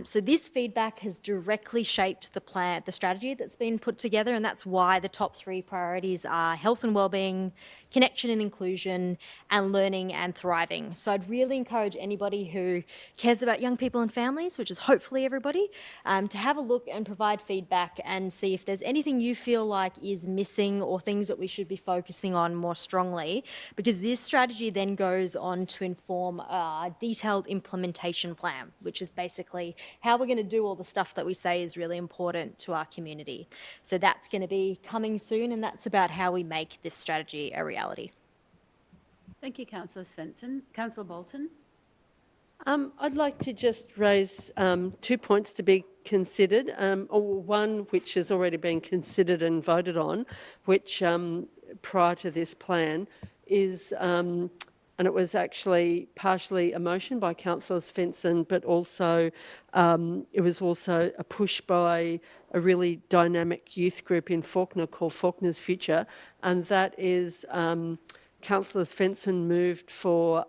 So this feedback has directly shaped the strategy that's been put together, and that's why the top 3 priorities are health and wellbeing, connection and inclusion, and learning and thriving. So I'd really encourage anybody who cares about young people and families, which is hopefully everybody, to have a look and provide feedback and see if there's anything you feel like is missing or things that we should be focusing on more strongly, because this strategy then goes on to inform a detailed implementation plan, which is basically how we're going to do all the stuff that we say is really important to our community. So that's going to be coming soon, and that's about how we make this strategy a reality. Thank you, Councillor Svensson. Councillor Bolton. I'd like to just raise 2 points to be considered, or one which has already been considered and voted on, which prior to this plan is, and it was actually partially a motion by Councillor Svensson, but also it was also a push by a really dynamic youth group in Fawkner called Fawkner's Future, and that is Councillor Svensson moved for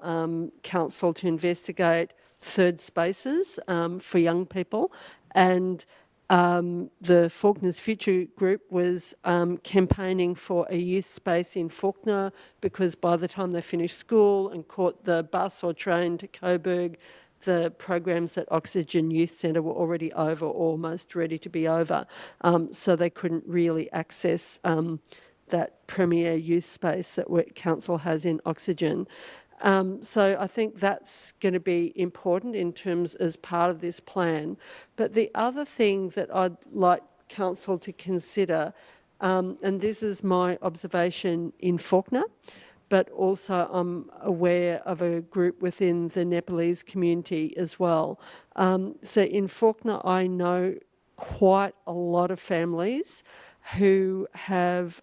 Council to investigate third spaces for young people, and the Fawkner's Future group was campaigning for a youth space in Fawkner, because by the time they finished school and caught the bus or train to Coburg, the programs at Oxygen Youth Centre were already over, almost ready to be over, so they couldn't really access that premier youth space that council has in Oxygen. So I think that's going to be important in terms as part of this plan. But the other thing that I'd like council to consider, and this is my observation in Fawkner, but also I'm aware of a group within the Nepalese community as well. So in Fawkner, I know quite a lot of families who have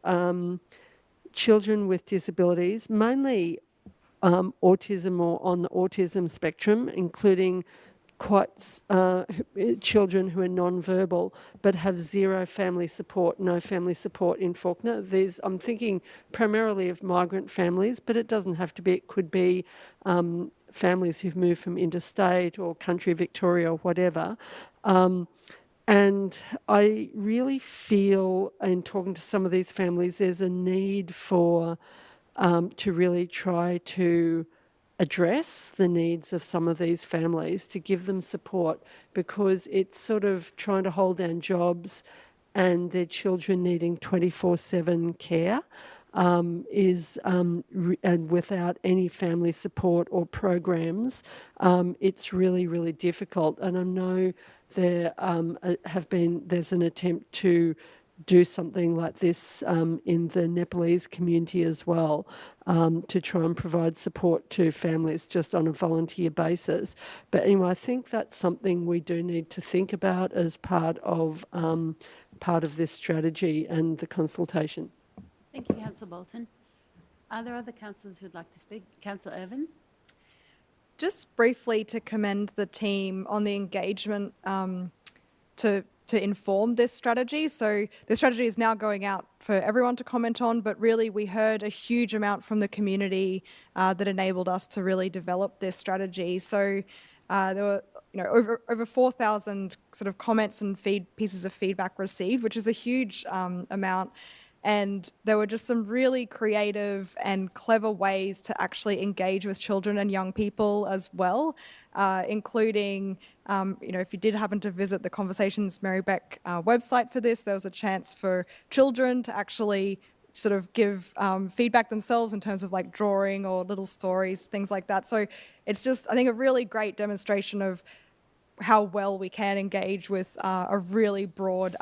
children with disabilities, mainly autism or on the autism spectrum, including children who are non-verbal but have zero family support, no family support in Fawkner. I'm thinking primarily of migrant families, but it doesn't have to be. It could be families who've moved from interstate or country Victoria or whatever. And I really feel, in talking to some of these families, there's a need for to really try to address the needs of some of these families, to give them support, because it's sort of trying to hold down jobs and their children needing 24/7 care and without any family support or programs, it's really, really difficult. And I know there's an attempt to do something like this in the Nepalese community as well, to try and provide support to families just on a volunteer basis. But anyway, I think that's something we do need to think about as part of this strategy and the consultation. Thank you, Councillor Bolton. Are there other councillors who'd like to speak? Councillor Irvin? Just briefly to commend the team on the engagement to inform this strategy. So this strategy is now going out for everyone to comment on, but really we heard a huge amount from the community that enabled us to really develop this strategy. So there were over 4,000 sort of comments and pieces of feedback received, which is a huge amount. And there were just some really creative and clever ways to actually engage with children and young people as well, including, if you did happen to visit the Conversations Merri-bek website for this, there was a chance for children to actually sort of give feedback themselves in terms of like drawing or little stories, things like that. So it's just, I think, a really great demonstration of how well we can engage with a really broad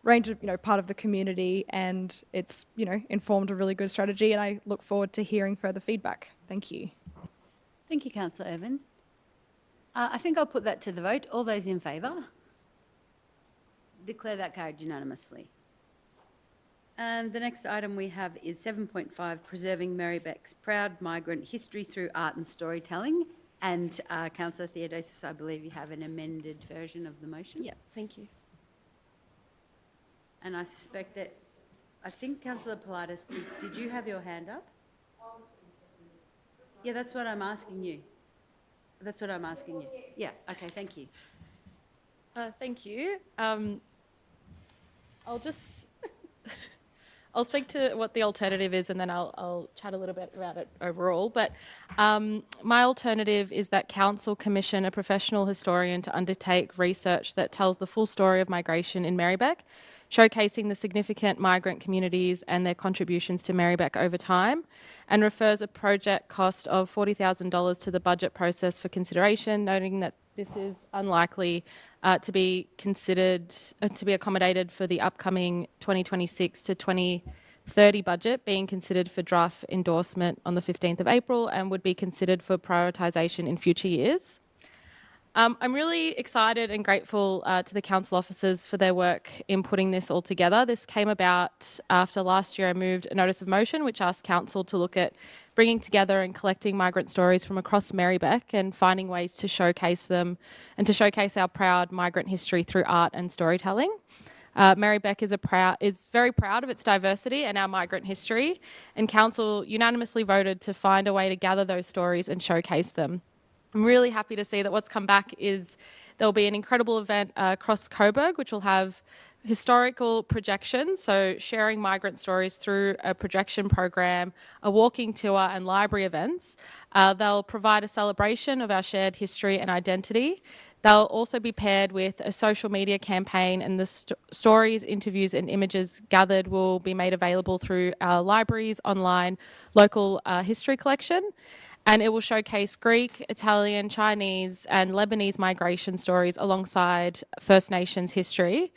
range of, part of the community, and it's, informed a really good strategy, and I look forward to hearing further feedback. Thank you. Thank you, Councillor Irvin. I think I'll put that to the vote. All those in favour? Declare that carried unanimously. And the next item we have is 7.5, Preserving Merri-bek's Proud Migrant History Through Art and Storytelling. And Councillor Theodosis, I believe you have an amended version of the motion. Yeah, thank you. And I suspect that, I think Councillor Politis, did you have your hand up? Yeah, that's what I'm asking you. That's what I'm asking you. Yeah, okay, thank you. Thank you. I'll speak to what the alternative is, and then I'll chat a little bit about it overall. But my alternative is that Council commission a professional historian to undertake research that tells the full story of migration in Merri-bek, showcasing the significant migrant communities and their contributions to Merri-bek over time, and refers a project cost of $40,000 to the budget process for consideration, noting that this is unlikely to be considered to be accommodated for the upcoming 2026 to 2030 budget, being considered for draft endorsement on the 15th of April and would be considered for prioritisation in future years. I'm really excited and grateful to the council officers for their work in putting this all together. This came about after last year I moved a notice of motion which asked council to look at bringing together and collecting migrant stories from across Merri-bek and finding ways to showcase them and to showcase our proud migrant history through art and storytelling. Merri-bek is very proud of its diversity and our migrant history, and council unanimously voted to find a way to gather those stories and showcase them. I'm really happy to see that what's come back is there'll be an incredible event across Coburg, which will have historical projections, so sharing migrant stories through a projection program, a walking tour and library events. They'll provide a celebration of our shared history and identity. They'll also be paired with a social media campaign, and the stories, interviews and images gathered will be made available through our libraries, online, local history collection. And it will showcase Greek, Italian, Chinese and Lebanese migration stories alongside First Nations history.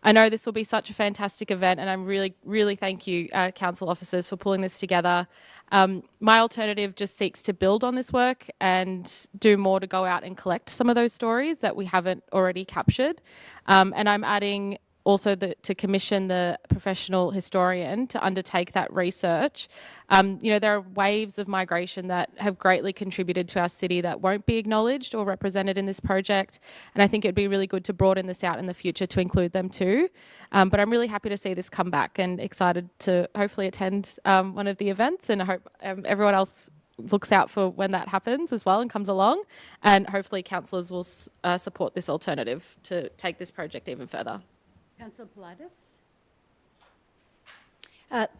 I know this will be such a fantastic event, and I'm really thank you, council officers, for pulling this together. My alternative just seeks to build on this work and do more to go out and collect some of those stories that we haven't already captured. And I'm adding also to commission the professional historian to undertake that research. There are waves of migration that have greatly contributed to our city that won't be acknowledged or represented in this project. And I think it'd be really good to broaden this out in the future to include them too. But I'm really happy to see this come back and excited to hopefully attend one of the events, and I hope everyone else looks out for when that happens as well and comes along. And hopefully councillors will support this alternative to take this project even further. Councillor Politis.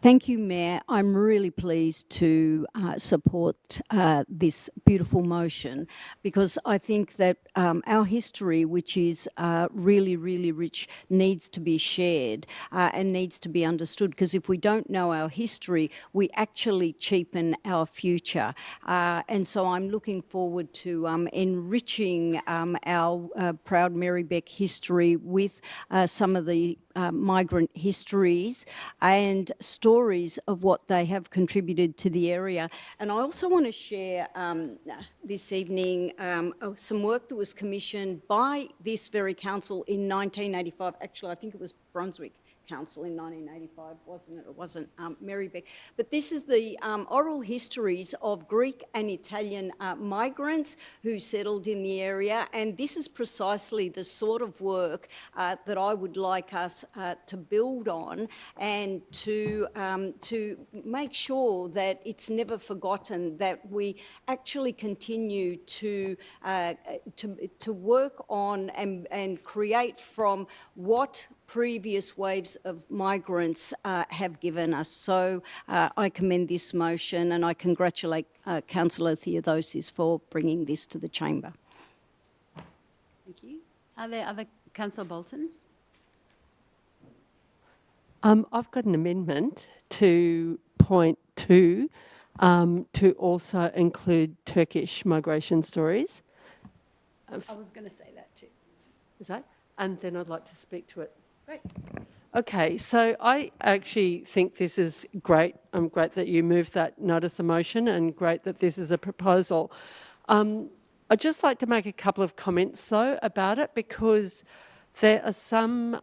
Thank you, Mayor. I'm really pleased to support this beautiful motion, because I think that our history, which is really, really rich, needs to be shared and needs to be understood, because if we don't know our history, we actually cheapen our future. And so I'm looking forward to enriching our proud Merri-bek history with some of the migrant histories and stories of what they have contributed to the area. And I also want to share this evening some work that was commissioned by this very council in 1985. Actually, I think it was Brunswick Council in 1985, wasn't it? It wasn't Merri-bek. But this is the oral histories of Greek and Italian migrants who settled in the area, and this is precisely the sort of work that I would like us to build on, and to make sure that it's never forgotten, that we actually continue to work on and create from what previous waves of migrants have given us. So I commend this motion, and I congratulate Councillor Theodosis for bringing this to the chamber. Thank you. Are there other? Councillor Bolton? I've got an amendment to point 2 to also include Turkish migration stories. I was going to say that too. Is that? And then I'd like to speak to it. Great. Okay, so I actually think this is great. Great that you moved that notice of motion, and great that this is a proposal. I'd just like to make a couple of comments though about it, because there are some,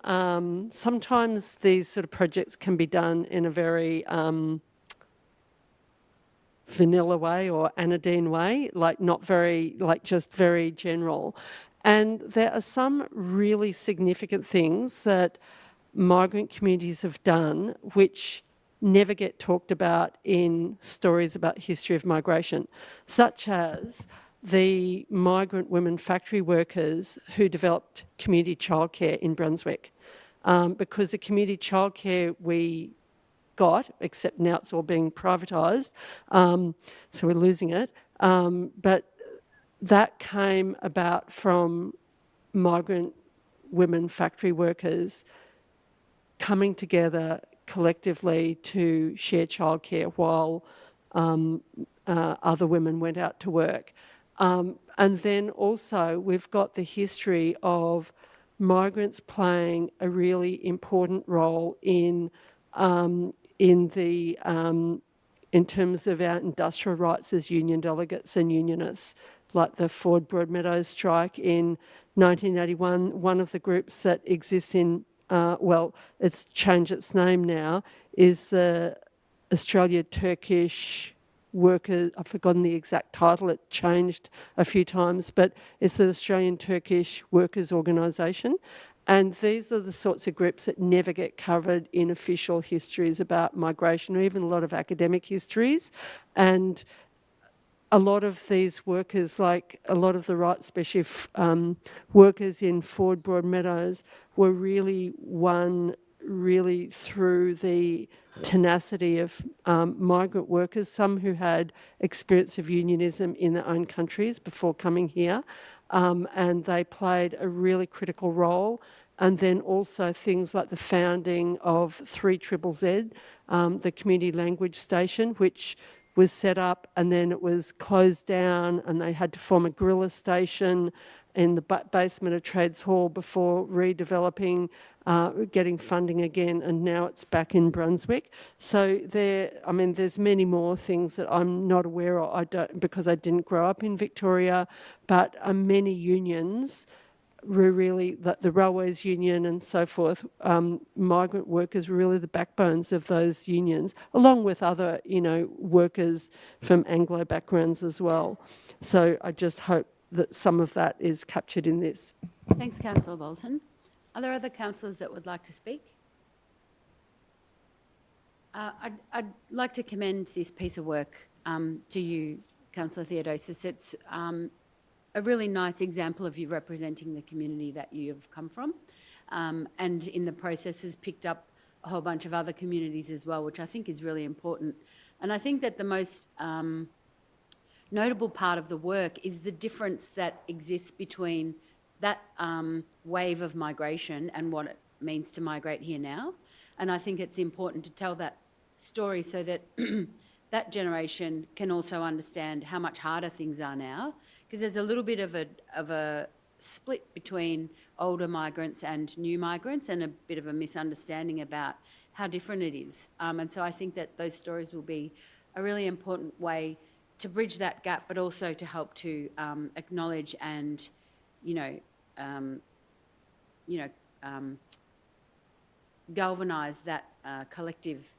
sometimes these sort of projects can be done in a very vanilla way or anodyne way, like not very, like just very general. And there are some really significant things that migrant communities have done which never get talked about in stories about history of migration, such as the migrant women factory workers who developed community childcare in Brunswick. Because the community childcare we got, except now it's all being privatised, so we're losing it, but that came about from migrant women factory workers coming together collectively to share childcare while other women went out to work. And then also we've got the history of migrants playing a really important role in terms of our industrial rights as union delegates and unionists, like the Ford Broadmeadows strike in 1981. One of the groups that exists in, well, it's changed its name now, is the Australia-Turkish Workers, I've forgotten the exact title, it changed a few times, but it's the Australian-Turkish Workers Organisation. And these are the sorts of groups that never get covered in official histories about migration, or even a lot of academic histories. And a lot of these workers, like a lot of the rights specialist workers in Ford Broadmeadows, were really one really through the tenacity of migrant workers, some who had experience of unionism in their own countries before coming here, and they played a really critical role. And then also things like the founding of 3ZZZ, the community language station, which was set up and then it was closed down, and they had to form a guerrilla station in the basement of Trades Hall before redeveloping, getting funding again, and now it's back in Brunswick. So there's many more things that I'm not aware of, because I didn't grow up in Victoria, but many unions were really, the Railways Union and so forth, migrant workers were really the backbones of those unions, along with other, workers from Anglo backgrounds as well. So I just hope that some of that is captured in this. Thanks, Councillor Bolton. Are there other councillors that would like to speak? I'd like to commend this piece of work to you, Councillor Theodosis. It's a really nice example of you representing the community that you have come from, and in the process has picked up a whole bunch of other communities as well, which I think is really important. And I think that the most notable part of the work is the difference that exists between that wave of migration and what it means to migrate here now. And I think it's important to tell that story so that that generation can also understand how much harder things are now, because there's a little bit of a split between older migrants and new migrants, and a bit of a misunderstanding about how different it is. And so I think that those stories will be a really important way to bridge that gap, but also to help to acknowledge and, galvanise that collective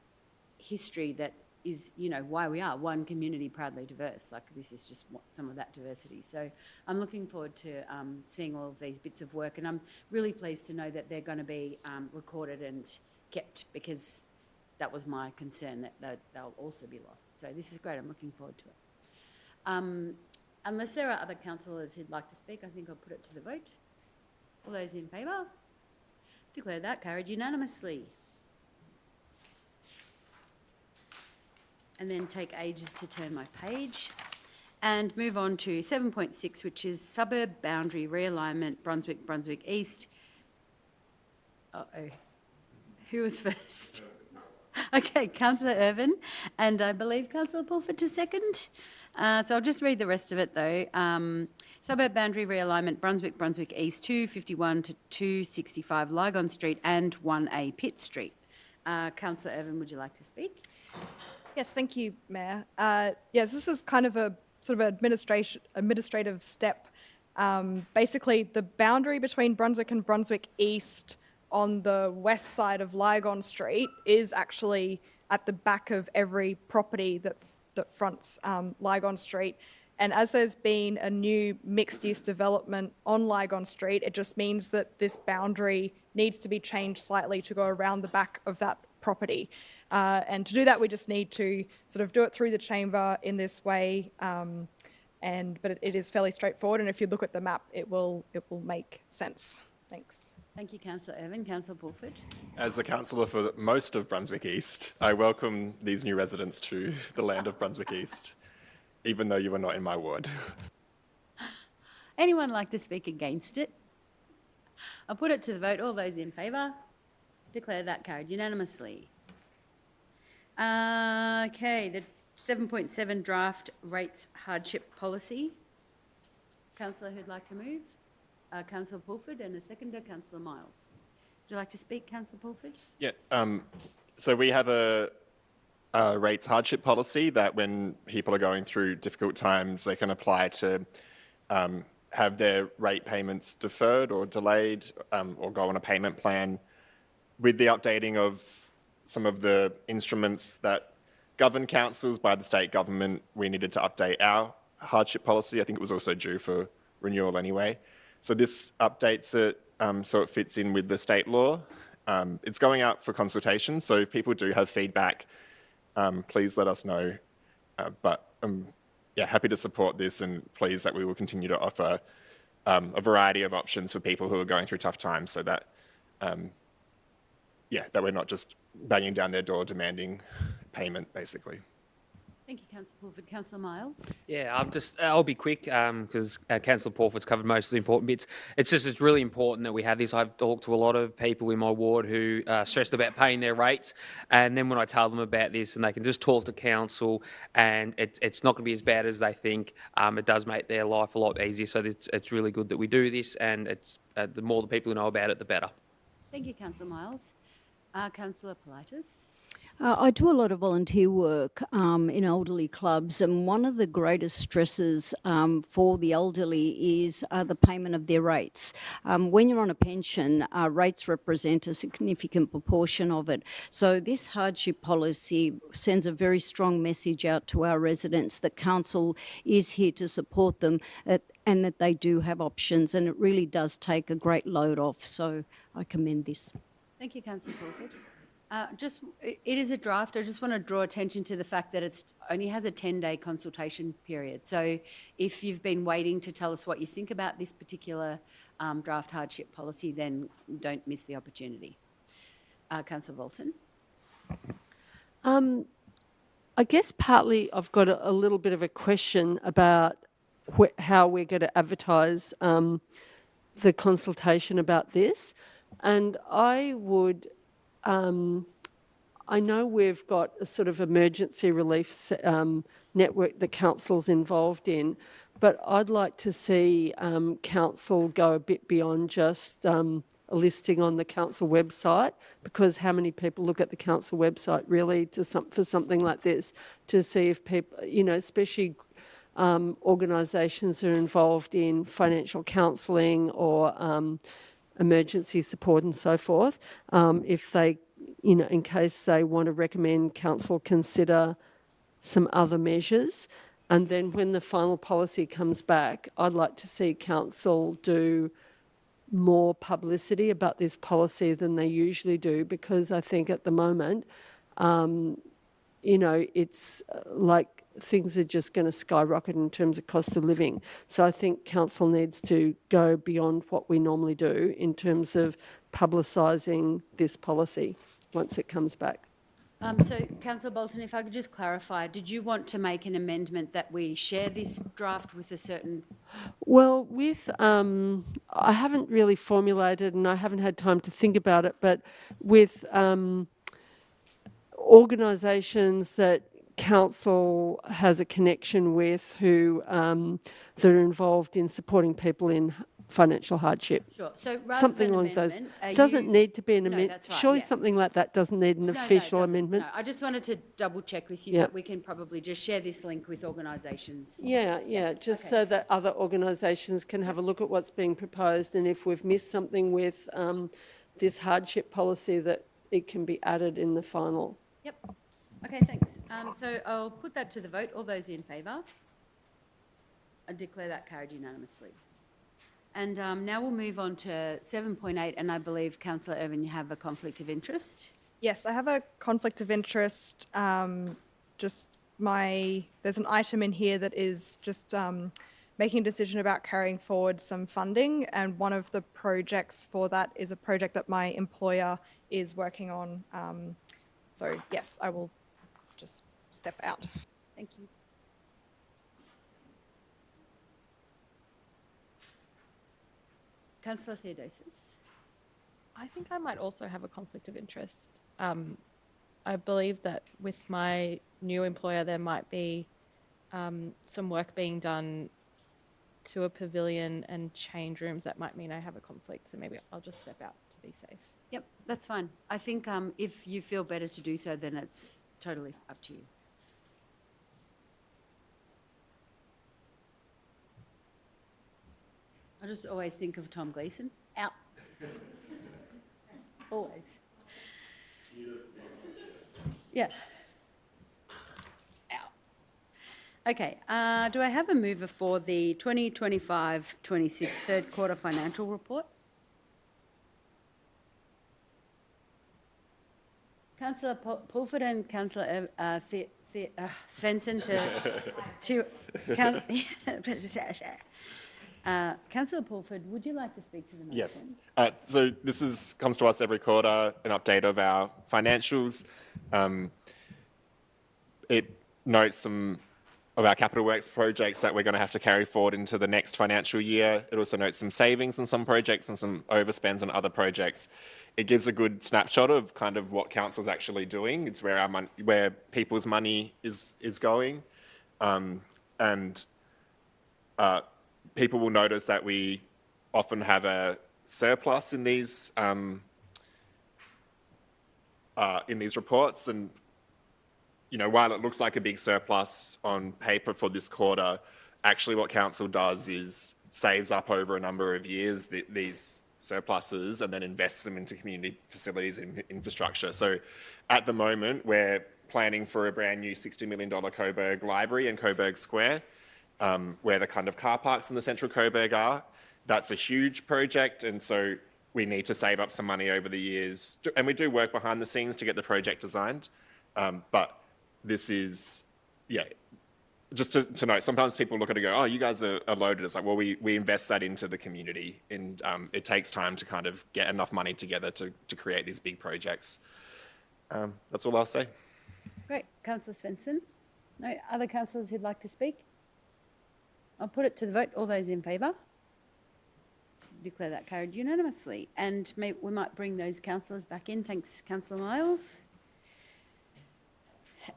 history that is, why we are one community proudly diverse. Like, this is just some of that diversity. So I'm looking forward to seeing all of these bits of work, and I'm really pleased to know that they're going to be recorded and kept, because that was my concern, that they'll also be lost. So this is great. I'm looking forward to it. Unless there are other councillors who'd like to speak, I think I'll put it to the vote. All those in favour? Declare that carried unanimously. And then take ages to turn my page and move on to 7.6, which is suburb boundary realignment, Brunswick East. Uh-oh. Who was first? Okay, Councillor Irvin, and I believe Councillor Pulford to second. So I'll just read the rest of it though. Suburb boundary realignment, Brunswick East, 251 to 265 Lygon Street and 1A Pitt Street. Councillor Irvin, would you like to speak? Yes, thank you, Mayor. Yes, this is kind of a sort of administrative step. Basically, the boundary between Brunswick and Brunswick East on the west side of Lygon Street is actually at the back of every property that fronts Lygon Street. And as there's been a new mixed-use development on Lygon Street, it just means that this boundary needs to be changed slightly to go around the back of that property. And to do that, we just need to sort of do it through the chamber in this way. But it is fairly straightforward. And if you look at the map, it will make sense. Thanks. Thank you, Councillor Irvin. Councillor Pulford. As a councillor for most of Brunswick East, I welcome these new residents to the land of Brunswick East, even though you are not in my ward. Anyone like to speak against it? I'll put it to the vote. All those in favour? Declare that carried unanimously. Okay, the 7.7 draft rates hardship policy. Councillor who'd like to move? Councillor Pulford, and a seconder, Councillor Miles. Would you like to speak, Councillor Pulford? Yeah, so we have a rates hardship policy that when people are going through difficult times, they can apply to have their rate payments deferred or delayed, or go on a payment plan. With the updating of some of the instruments that govern councils by the state government, we needed to update our hardship policy. I think it was also due for renewal anyway. So this updates it so it fits in with the state law. It's going out for consultation, so if people do have feedback, please let us know. But yeah, happy to support this, and pleased that we will continue to offer a variety of options for people who are going through tough times, so that that we're not just banging down their door demanding payment, basically. Thank you, Councillor Pulford. Councillor Miles? Yeah, I'll be quick because Councillor Pawford's covered most of the important bits. It's really important that we have this. I've talked to a lot of people in my ward who are stressed about paying their rates, and then when I tell them about this and they can just talk to council and it's not going to be as bad as they think, it does make their life a lot easier. So it's really good that we do this, and it's the more the people who know about it, the better. Thank you, Councillor Miles. Councillor Politis? I do a lot of volunteer work in elderly clubs, and one of the greatest stresses for the elderly is the payment of their rates. When you're on a pension, rates represent a significant proportion of it. So this hardship policy sends a very strong message out to our residents that council is here to support them and that they do have options, and it really does take a great load off. So I commend this. Thank you, Councillor Pulford. It is a draft. I just want to draw attention to the fact that it only has a 10-day consultation period. So if you've been waiting to tell us what you think about this particular draft hardship policy, then don't miss the opportunity. Councillor Bolton? I guess partly I've got a little bit of a question about how we're going to advertise the consultation about this. And I would... I know we've got a sort of emergency relief network the council's involved in, but I'd like to see council go a bit beyond just a listing on the council website, because how many people look at the council website really for something like this, to see if people, especially organisations that are involved in financial counselling or emergency support and so forth, if they, in case they want to recommend council consider some other measures. And then when the final policy comes back, I'd like to see council do more publicity about this policy than they usually do, because I think at the moment, it's like things are just going to skyrocket in terms of cost of living. So I think council needs to go beyond what we normally do in terms of publicising this policy once it comes back. So, Councillor Bolton, if I could just clarify, did you want to make an amendment that we share this draft with a certain... Well, I haven't really formulated and I haven't had time to think about it, but with organisations that council has a connection with who that are involved in supporting people in financial hardship. Sure. So rather something than along those. amendment, Doesn't need to be an No, amendment. that's right, Surely yeah. something like that doesn't need an official amendment. No, I just wanted to double check with you, Yeah. but we can probably just share this link with organisations. Yeah, just so that other organisations can have a look at what's being proposed, and if we've missed something with this hardship policy, that it can be added in the final. Yep. Okay, thanks. So I'll put that to the vote. All those in favour? I declare that carried unanimously. And now we'll move on to 7.8, and I believe, Councillor Irvin, you have a conflict of interest. Yes, I have a conflict of interest. There's an item in here that is just making a decision about carrying forward some funding, and one of the projects for that is a project that my employer is working on. So yes, I will just step out. Thank you. Councillor Theodosis. I think I might also have a conflict of interest. I believe that with my new employer, there might be some work being done to a pavilion and change rooms. That might mean I have a conflict, so maybe I'll just step out to be safe. Yep, that's fine. I think if you feel better to do so, then it's totally up to you. I just always think of Tom Gleeson. Out. Always. Yeah. Out. Okay, do I have a mover for the 2025-26 third quarter financial report? Councillor Pulford and Councillor Svensson Councillor Pulford, would you like to speak to the motion? Yes. So this comes to us every quarter, an update of our financials. It notes some of our capital works projects that we're going to have to carry forward into the next financial year. It also notes some savings on some projects and some overspends on other projects. It gives a good snapshot of kind of what council's actually doing. It's where where people's money is going, and people will notice that we often have a surplus in these reports, and while it looks like a big surplus on paper for this quarter, actually what council does is saves up over a number of years these surpluses and then invests them into community facilities and infrastructure. So at the moment, we're planning for a brand new $60 million Coburg Library in Coburg Square, where the kind of car parks in the central Coburg are. That's a huge project, and so we need to save up some money over the years. And we do work behind the scenes to get the project designed, but this is, just to note, sometimes people look at it and go, oh, you guys are loaded. It's like, well, we invest that into the community, and it takes time to kind of get enough money together to create these big projects. That's all I'll say. Great. Councillor Svensson? No other councillors who'd like to speak? I'll put it to the vote. All those in favour? Declare that carried unanimously. And we might bring those councillors back in. Thanks, Councillor Miles.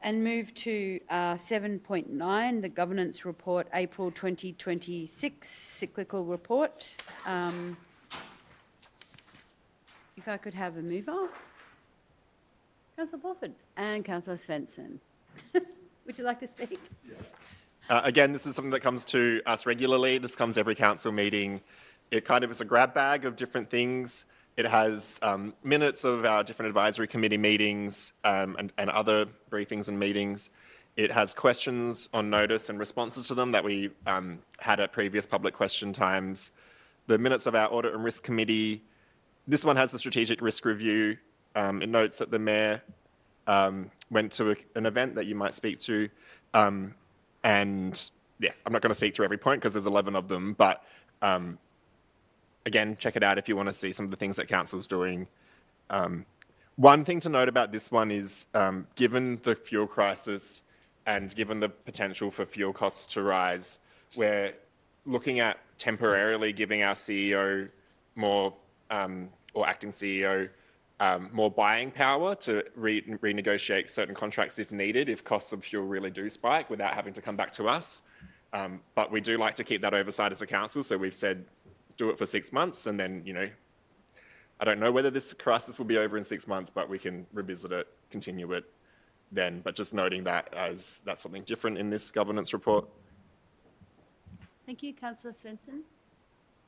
And move to 7.9, the Governance Report, April 2026, Cyclical Report. If I could have a mover. Councillor Pulford and Councillor Svensson. Would you like to speak? Again, this is something that comes to us regularly. This comes every council meeting. It kind of is a grab bag of different things. It has minutes of our different advisory committee meetings and other briefings and meetings. It has questions on notice and responses to them that we had at previous public question times. The minutes of our audit and risk committee. This one has a strategic risk review. It notes that the mayor went to an event that you might speak to. And yeah, I'm not going to speak through every point because there's 11 of them, but again, check it out if you want to see some of the things that council's doing. One thing to note about this one is, given the fuel crisis and given the potential for fuel costs to rise, we're looking at temporarily giving our CEO more, or acting CEO, more buying power to renegotiate certain contracts if needed, if costs of fuel really do spike without having to come back to us. But we do like to keep that oversight as a council, so we've said do it for 6 months, and then, I don't know whether this crisis will be over in 6 months, but we can revisit it, continue it then. But just noting that as that's something different in this governance report. Thank you, Councillor Svensson.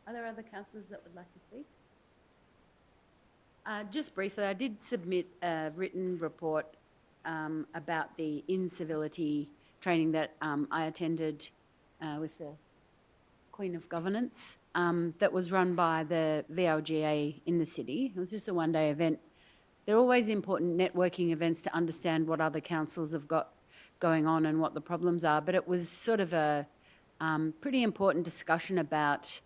Are there other councillors that would like to speak? Just briefly, I did submit a written report about the incivility training that I attended with the Queen of Governance that was run by the VLGA in the city. It was just a one-day event. They're always important networking events to understand what other councils have got going on and what the problems are, but it was sort of a pretty important discussion about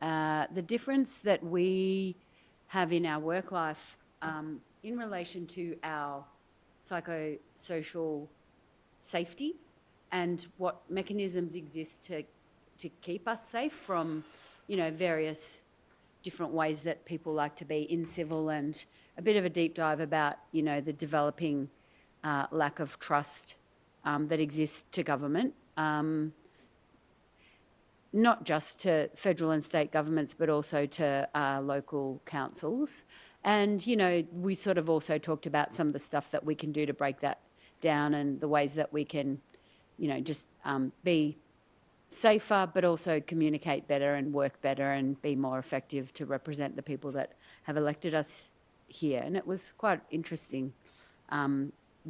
the difference that we have in our work life in relation to our psychosocial safety and what mechanisms exist to keep us safe from, various different ways that people like to be incivil, and a bit of a deep dive about, the developing lack of trust that exists to government, not just to federal and state governments, but also to local councils. And, we sort of also talked about some of the stuff that we can do to break that down and the ways that we can, just be safer, but also communicate better and work better and be more effective to represent the people that have elected us here. And it was quite an interesting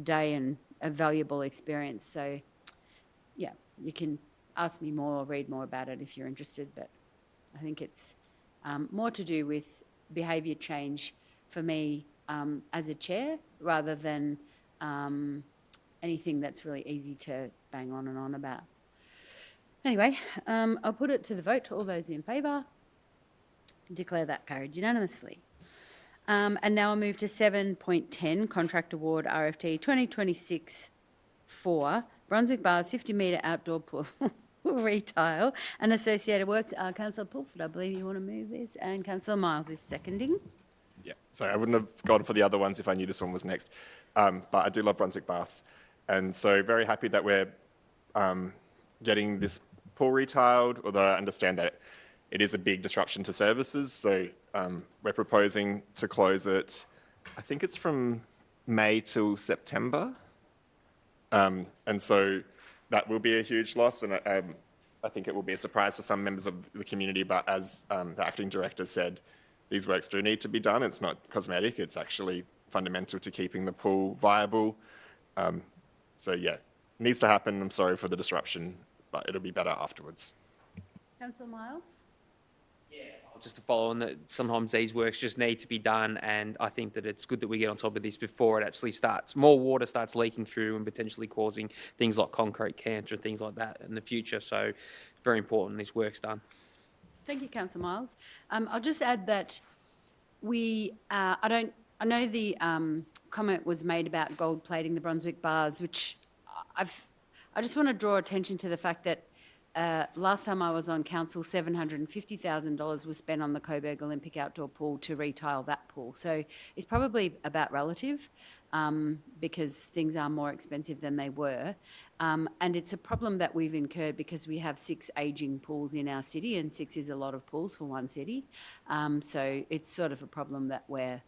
day and a valuable experience. So, yeah, you can ask me more or read more about it if you're interested, but I think it's more to do with behaviour change for me as a chair rather than anything that's really easy to bang on and on about. Anyway, I'll put it to the vote. All those in favour? Declare that carried unanimously. And now I'll move to 7.10, Contract Award RFT 2026 for Brunswick Bars 50-metre outdoor pool retile and associated works. Councillor Pulford, I believe you want to move this, and Councillor Miles is seconding. Yeah, sorry, I wouldn't have gone for the other ones if I knew this one was next. But I do love Brunswick Baths. And so very happy that we're getting this pool retiled, although I understand that it is a big disruption to services. So we're proposing to close it, I think it's from May till September. And so that will be a huge loss. And I think it will be a surprise for some members of the community. But as the acting director said, these works do need to be done. It's not cosmetic, it's actually fundamental to keeping the pool viable. So yeah, it needs to happen. I'm sorry for the disruption, but it'll be better afterwards. Councillor Miles? Just to follow on that, sometimes these works just need to be done, and I think that it's good that we get on top of this before it actually starts. More water starts leaking through and potentially causing things like concrete cancer and things like that in the future. So it's very important this work's done. Thank you, Councillor Miles. I'll just add that I know the comment was made about gold plating the Brunswick bars, which I just want to draw attention to the fact that last time I was on council, $750,000 was spent on the Coburg Olympic outdoor pool to retile that pool. So it's probably about relative because things are more expensive than they were. And it's a problem that we've incurred because we have 6 ageing pools in our city, and 6 is a lot of pools for one city. So it's sort of a problem that we're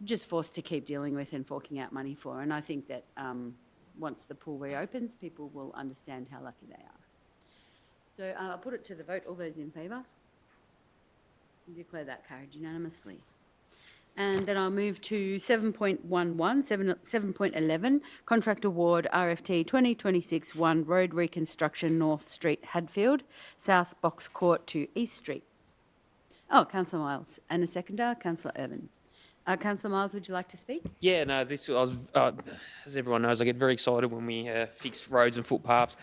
just forced to keep dealing with and forking out money for. And I think that once the pool reopens, people will understand how lucky they are. So I'll put it to the vote. All those in favour? Declare that carried unanimously. And then I'll move to 7.11, Contract Award RFT 2026-1, Road Reconstruction North Street, Hadfield, South Box Court to East Street. Oh, Councillor Miles. And a seconder, Councillor Irvin. Councillor Miles, would you like to speak? Yeah, no, this was, as everyone knows, I get very excited when we fix roads and footpaths.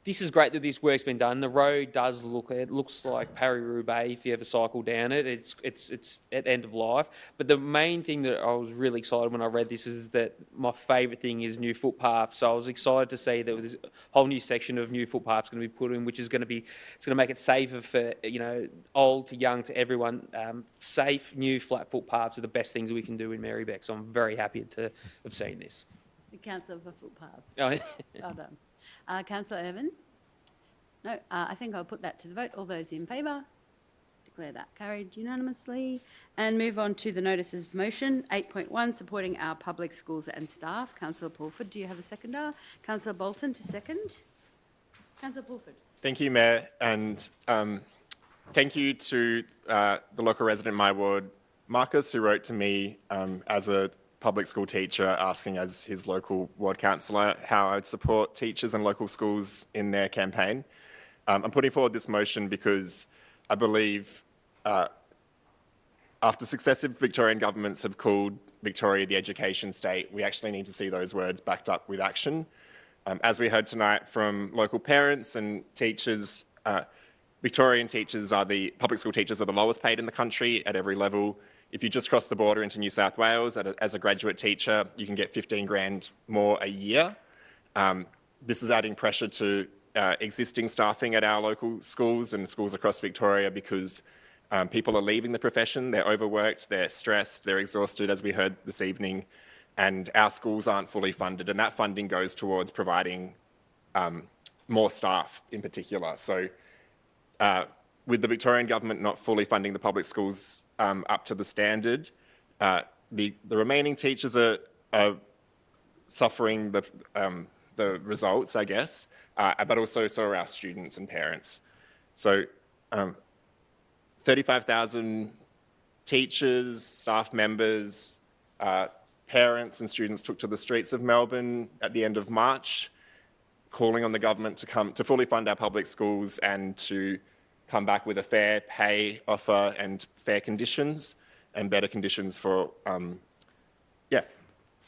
This is great that this work's been done. The road does looks like Merri-bek if you ever cycle down it. It's at end of life. But the main thing that I was really excited when I read this is that my favourite thing is new footpaths. So I was excited to see that this whole new section of new footpaths going to be put in, which is going to make it safer for old to young to everyone. Safe new flat footpaths are the best things we can do in Merri-bek. So I'm very happy to have seen this. The Council for Footpaths. Oh, yeah. Well done. Councillor Irvin? No, I think I'll put that to the vote. All those in favour? Declare that carried unanimously. And move on to the notices of motion. 8.1, supporting our public schools and staff. Councillor Pulford, do you have a seconder? Councillor Bolton to second. Councillor Pulford. Thank you, Mayor, and thank you to the local resident in my ward, Marcus, who wrote to me as a public school teacher asking as his local ward councillor how I'd support teachers and local schools in their campaign. I'm putting forward this motion because I believe after successive Victorian governments have called Victoria the education state, we actually need to see those words backed up with action. As we heard tonight from local parents and teachers, Victorian teachers public school teachers are the lowest paid in the country at every level. If you just cross the border into New South Wales as a graduate teacher, you can get 15 grand more a year. This is adding pressure to existing staffing at our local schools and schools across Victoria because people are leaving the profession, they're overworked, they're stressed, they're exhausted, as we heard this evening, and our schools aren't fully funded, and that funding goes towards providing more staff in particular. So with the Victorian government not fully funding the public schools up to the standard, the remaining teachers are suffering the results, I guess, but also so are our students and parents. So 35,000 teachers, staff members, parents and students took to the streets of Melbourne at the end of March, calling on the government to fully fund our public schools and to come back with a fair pay offer and fair conditions and better conditions for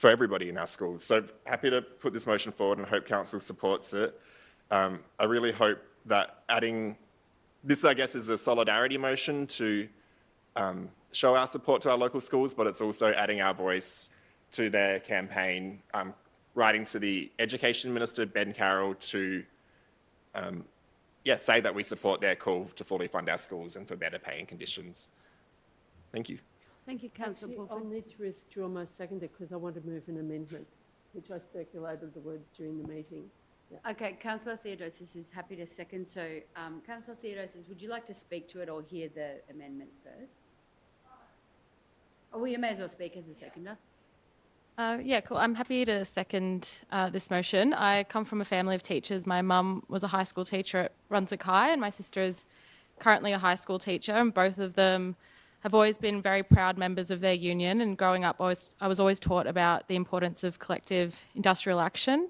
everybody in our schools. So happy to put this motion forward and hope council supports it. I really hope that adding this, I guess, is a solidarity motion to show our support to our local schools, but it's also adding our voice to their campaign, writing to the Education Minister, Ben Carroll, to say that we support their call to fully fund our schools and for better paying conditions. Thank you. Thank you, Councillor Actually, Pulford. I'll need to withdraw my seconder because I want to move an amendment, which I circulated the words during the meeting. Yeah. Okay, Councillor Theodosis is happy to second. So, Councillor Theodosis, would you like to speak to it or hear the amendment first? Oh, well, you may as well speak as a seconder. Yeah, cool. I'm happy to second this motion. I come from a family of teachers. My mum was a high school teacher at Brunswick High, and my sister is currently a high school teacher, and both of them have always been very proud members of their union. And growing up, I was always taught about the importance of collective industrial action.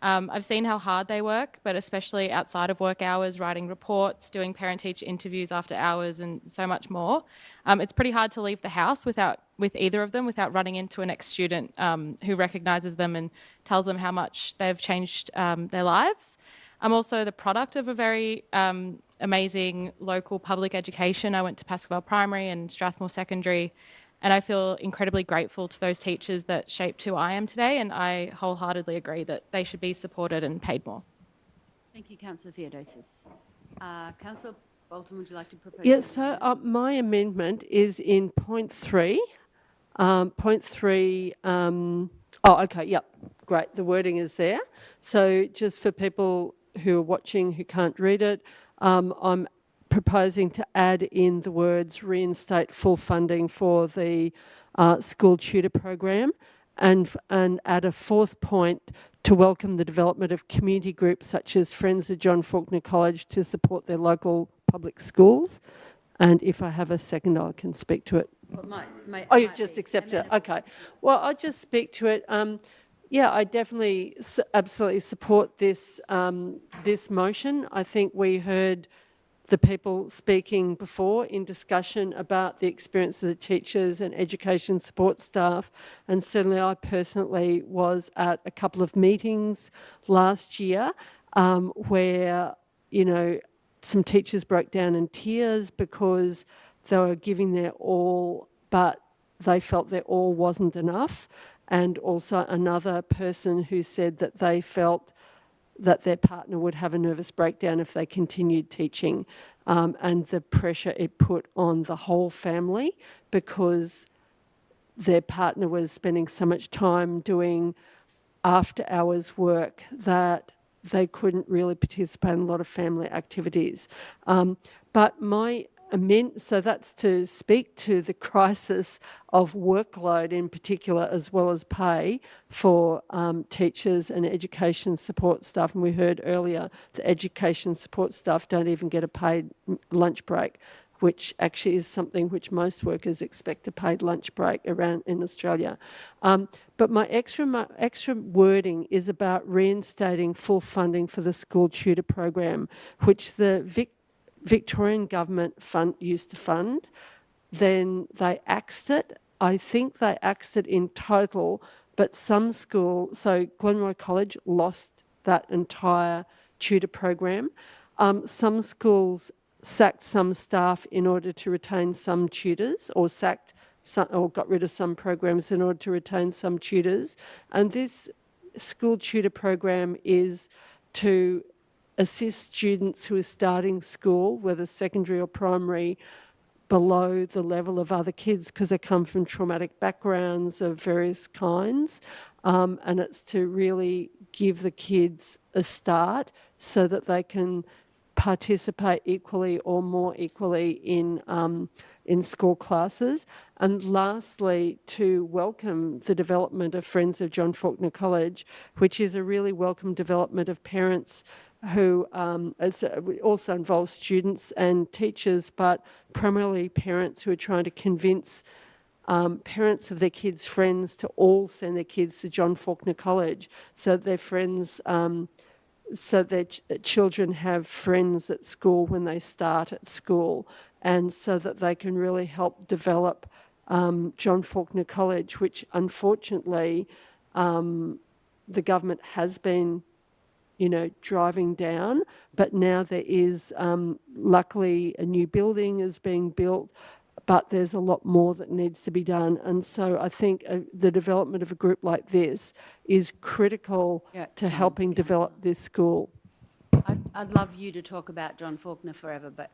I've seen how hard they work, but especially outside of work hours, writing reports, doing parent-teacher interviews after hours, and so much more. It's pretty hard to leave the house with either of them without running into an ex-student who recognises them and tells them how much they've changed their lives. I'm also the product of a very amazing local public education. I went to Pascoe Primary and Strathmore Secondary, and I feel incredibly grateful to those teachers that shaped who I am today, and I wholeheartedly agree that they should be supported and paid more. Thank you, Councillor Theodosis. Councillor Bolton, would you like to propose? Yes, so my amendment is in point 3. Point 3, okay, yep, great, the wording is there. So just for people who are watching who can't read it, I'm proposing to add in the words reinstate full funding for the school tutor program and add a 4th point to welcome the development of community groups such as Friends of John Faulkner College to support their local public schools. And if I have a second, I can speak to it. Well, You've just accepted it. Okay. Well, I'll just speak to it. Yeah, I definitely absolutely support this this motion. I think we heard the people speaking before in discussion about the experiences of teachers and education support staff, and certainly I personally was at a couple of meetings last year where, you know, some teachers broke down in tears because they were giving their all, but they felt their all wasn't enough. And also another person who said that they felt that their partner would have a nervous breakdown if they continued teaching, and the pressure it put on the whole family because their partner was spending so much time doing after hours work that they couldn't really participate in a lot of family activities. But my so that's to speak to the crisis of workload in particular, as well as pay for teachers and education support staff. And we heard earlier the education support staff don't even get a paid lunch break, which actually is something which most workers expect a paid lunch break around in Australia. But my extra wording is about reinstating full funding for the school tutor program, which the Victorian government used to fund. Then they axed it. I think they axed it in total, but some schools, so Glenroy College lost that entire tutor program. Some schools sacked some staff in order to retain some tutors, or got rid of some programs in order to retain some tutors. And this school tutor program is to assist students who are starting school, whether secondary or primary, below the level of other kids because they come from traumatic backgrounds of various kinds. And it's to really give the kids a start so that they can participate equally or more equally in school classes. And lastly, to welcome the development of Friends of John Faulkner College, which is a really welcome development of parents who also involves students and teachers, but primarily parents who are trying to convince parents of their kids' friends to all send their kids to John Faulkner College so that their friends, so their children have friends at school when they start at school, and so that they can really help develop John Faulkner College, which unfortunately the government has been driving down. But now there is, luckily, a new building is being built, but there's a lot more that needs to be done. And so I think the development of a group like this is critical to helping develop this school. I'd love you to talk about John Faulkner forever, but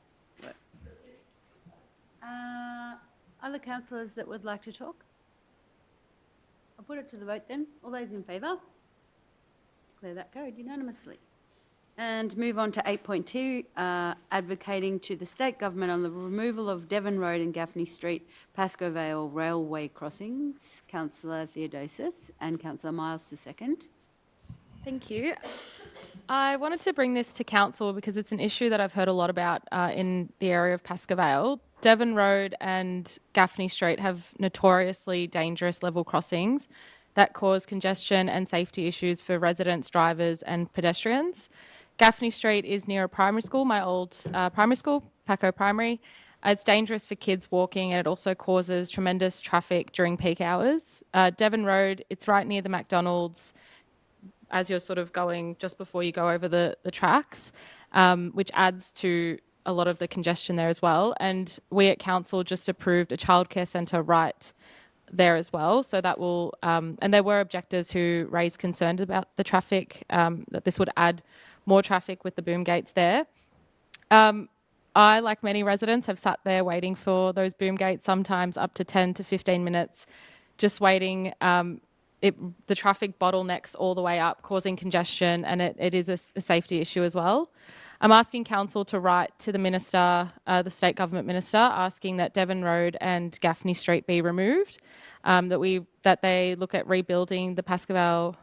other councillors that would like to talk? I'll put it to the vote then. All those in favour? Declare that carried unanimously. And move on to 8.2, advocating to the state government on the removal of Devon Road and Gaffney Street, Pascoe Vale railway crossings. Councillor Theodosis and Councillor Miles to second. Thank you. I wanted to bring this to council because it's an issue that I've heard a lot about in the area of Pascoe Vale. Devon Road and Gaffney Street have notoriously dangerous level crossings that cause congestion and safety issues for residents, drivers and pedestrians. Gaffney Street is near a primary school, my old primary school, Paco Primary. It's dangerous for kids walking and it also causes tremendous traffic during peak hours. Devon Road, it's right near the McDonald's as you're sort of going just before you go over the tracks, which adds to a lot of the congestion there as well. And we at council just approved a childcare centre right there as well. So that will, and there were objectors who raised concerns about the traffic, that this would add more traffic with the boom gates there. I, like many residents, have sat there waiting for those boom gates, sometimes up to 10 to 15 minutes, just waiting. The traffic bottlenecks all the way up, causing congestion, and it is a safety issue as well. I'm asking council to write to the minister, the state government minister, asking that Devon Road and Gaffney Street be removed, that they look at rebuilding the Pascoe Vale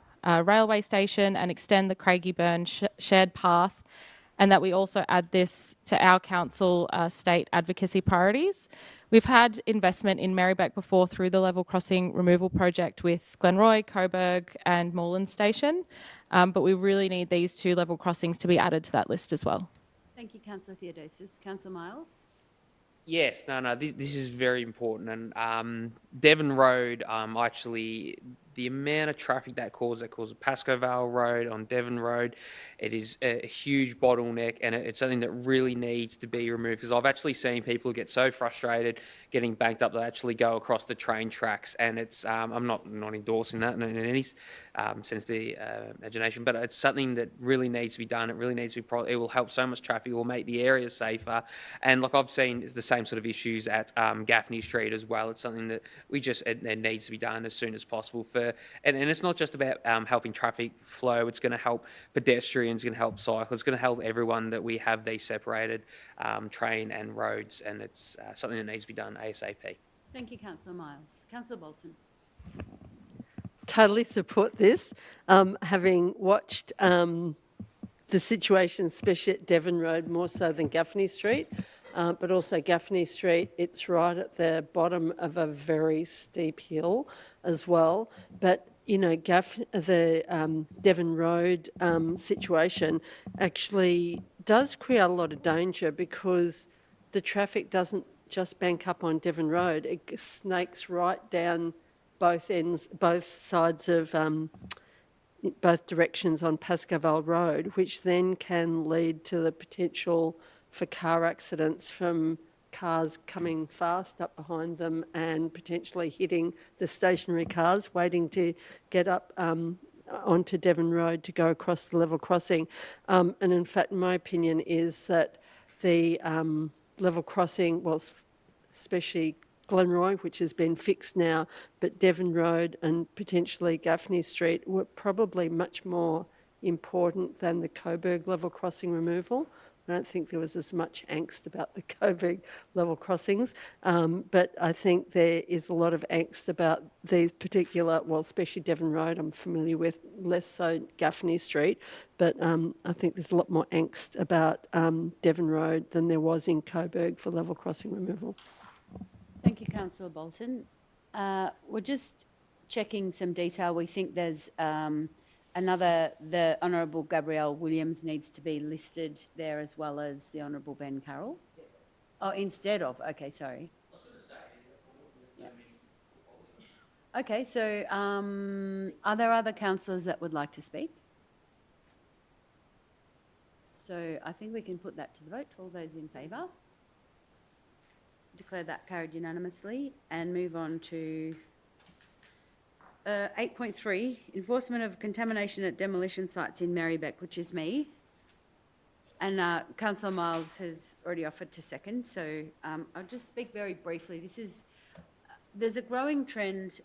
railway station and extend the Craigieburn shared path, and that we also add this to our council state advocacy priorities. We've had investment in Merri-bek before through the level crossing removal project with Glenroy, Coburg and Moreland Station, but we really need these two level crossings to be added to that list as well. Thank you, Councillor Theodosis. Councillor Miles? Yes, this is very important. And Devon Road, actually, the amount of traffic that causes Pascoe Vale Road on Devon Road, it is a huge bottleneck, and it's something that really needs to be removed, because I've actually seen people get so frustrated getting banked up they actually go across the train tracks, and it's I'm not endorsing that in any sense of the imagination, but it's something that really needs to be done. It really needs to be. It will help so much traffic. It will make the area safer, and like I've seen the same sort of issues at Gaffney Street as well. It's something that it needs to be done as soon as possible and it's not just about helping traffic flow. It's going to help pedestrians, it's going to help cyclists, it's going to help everyone that we have these separated train and roads, and it's something that needs to be done ASAP. Thank you, Councillor Miles. Councillor Bolton. Totally support this. Having watched the situation, especially at Devon Road, more so than Gaffney Street, but also Gaffney Street, it's right at the bottom of a very steep hill as well. But, the Devon Road situation actually does create a lot of danger, because the traffic doesn't just bank up on Devon Road. It snakes right down both sides of both directions on Pascoe Vale Road, which then can lead to the potential for car accidents from cars coming fast up behind them and potentially hitting the stationary cars waiting to get up onto Devon Road to go across the level crossing. And in fact, my opinion is that the level crossing, well, especially Glenroy, which has been fixed now, but Devon Road and potentially Gaffney Street were probably much more important than the Coburg level crossing removal. I don't think there was as much angst about the Coburg level crossings, but I think there is a lot of angst about these particular, well, especially Devon Road, I'm familiar with, less so Gaffney Street, but I think there's a lot more angst about Devon Road than there was in Coburg for level crossing removal. Thank you, Councillor Bolton. We're just checking some detail. We think there's the Honourable Gabrielle Williams needs to be listed there, as well as the Honourable Ben Carroll. Oh, instead of, okay, sorry. Yeah. Okay, so are there other councillors that would like to speak? So I think we can put that to the vote. All those in favour? Declare that carried unanimously and move on to 8.3, enforcement of contamination at demolition sites in Merri-bek, which is me. And Councillor Miles has already offered to second, so I'll just speak very briefly. There's a growing trend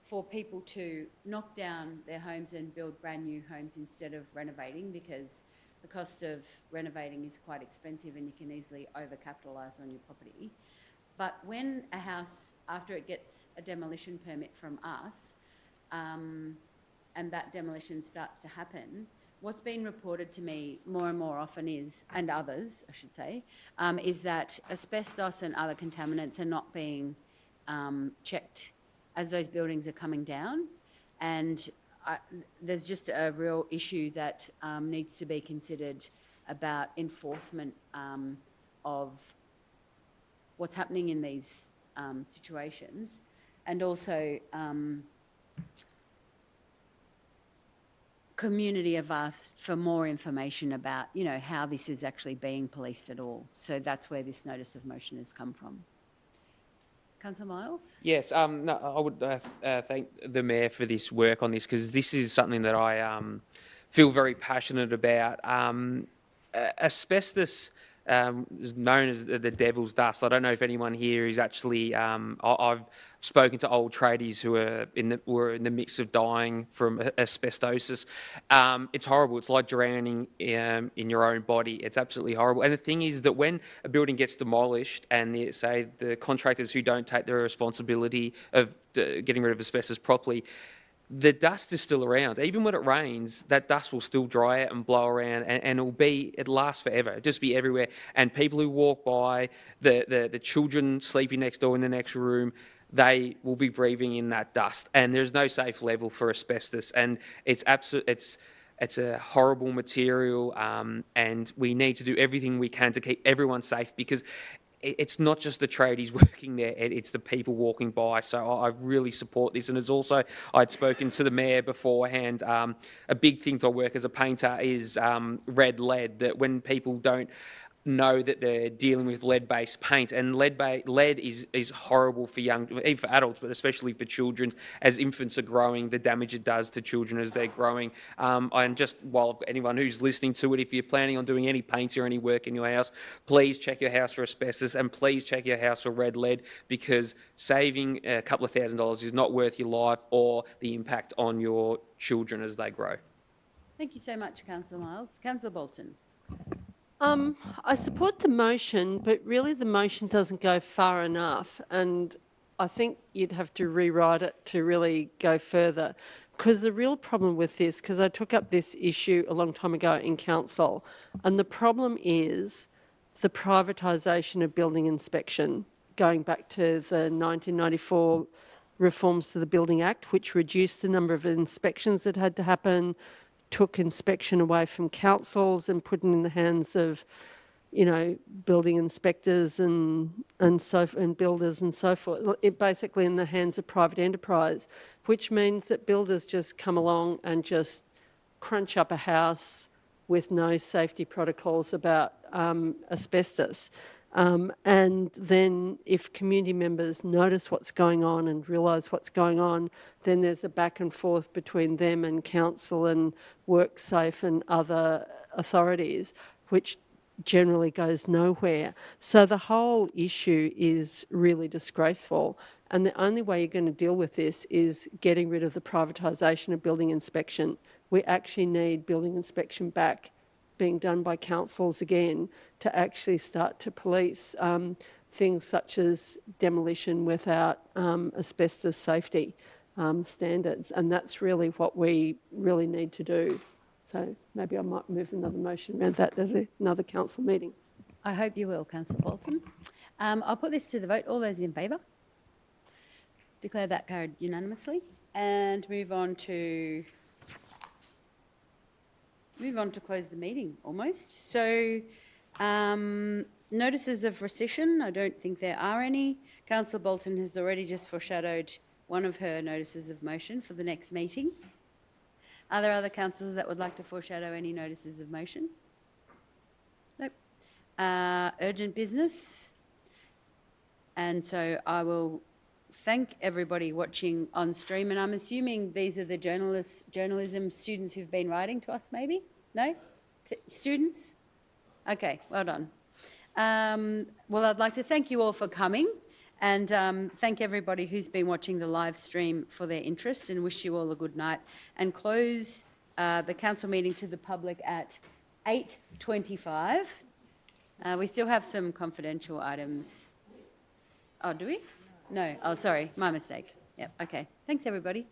for people to knock down their homes and build brand new homes instead of renovating, because the cost of renovating is quite expensive and you can easily overcapitalise on your property. But when a house, after it gets a demolition permit from us, and that demolition starts to happen, what's been reported to me more and more often is, and others I should say, is that asbestos and other contaminants are not being checked as those buildings are coming down. And there's just a real issue that needs to be considered about enforcement of what's happening in these situations, and also community have asked for more information about, you know, how this is actually being policed at all. So that's where this notice of motion has come from. Councillor Miles? Yes, no, I would thank the Mayor for this work on this, because this is something that I feel very passionate about. Asbestos is known as the devil's dust. I don't know if anyone here is actually. I've spoken to old tradies who were in the mix of dying from asbestosis. It's horrible. It's like drowning in your own body. It's absolutely horrible. And the thing is that when a building gets demolished, and say the contractors who don't take the responsibility of getting rid of asbestos properly, the dust is still around. Even when it rains, that dust will still dry out and blow around, and it'll last forever. It'll just be everywhere. And people who walk by, the children sleeping next door in the next room, they will be breathing in that dust. And there's no safe level for asbestos. And it's a horrible material, and we need to do everything we can to keep everyone safe, because it's not just the tradies working there, it's the people walking by. So I really support this. And it's also, I'd spoken to the Mayor beforehand, a big thing to work as a painter is red lead, that when people don't know that they're dealing with lead-based paint, and lead is horrible for even for adults, but especially for children. As infants are growing, the damage it does to children as they're growing. And just while anyone who's listening to it, if you're planning on doing any painting or any work in your house, please check your house for asbestos, and please check your house for red lead, because saving a couple of $1,000s is not worth your life or the impact on your children as they grow. Thank you so much, Councillor Miles. Councillor Bolton? I support the motion, but really the motion doesn't go far enough, and I think you'd have to rewrite it to really go further. Because the real problem with this, because I took up this issue a long time ago in council, and the problem is the privatisation of building inspection, going back to the 1994 reforms to the Building Act, which reduced the number of inspections that had to happen, took inspection away from councils and put it in the hands of, building inspectors and builders and so forth. It basically in the hands of private enterprise, which means that builders just come along and just crunch up a house with no safety protocols about asbestos. And then if community members notice what's going on and realise what's going on, then there's a back and forth between them and council and WorkSafe and other authorities, which generally goes nowhere. So the whole issue is really disgraceful. And the only way you're going to deal with this is getting rid of the privatisation of building inspection. We actually need building inspection back being done by councils again to actually start to police things such as demolition without asbestos safety standards. And that's really what we really need to do. So maybe I might move another motion around that at another council meeting. I hope you will, Councillor Bolton. I'll put this to the vote. All those in favour? Declare that carried unanimously, and move on to close the meeting almost. So notices of rescission, I don't think there are any. Councillor Bolton has already just foreshadowed one of her notices of motion for the next meeting. Are there other councillors that would like to foreshadow any notices of motion? urgent business. And so I will thank everybody watching on stream, and I'm assuming these are the journalism students who've been writing to us, maybe? No? Students? Okay, well done. Well, I'd like to thank you all for coming, and thank everybody who's been watching the live stream for their interest, and wish you all a good night, and close the council meeting to the public at 8:25. We still have some confidential items. Oh, do we? No. Oh, sorry. My mistake. Yep. Okay. Thanks, everybody.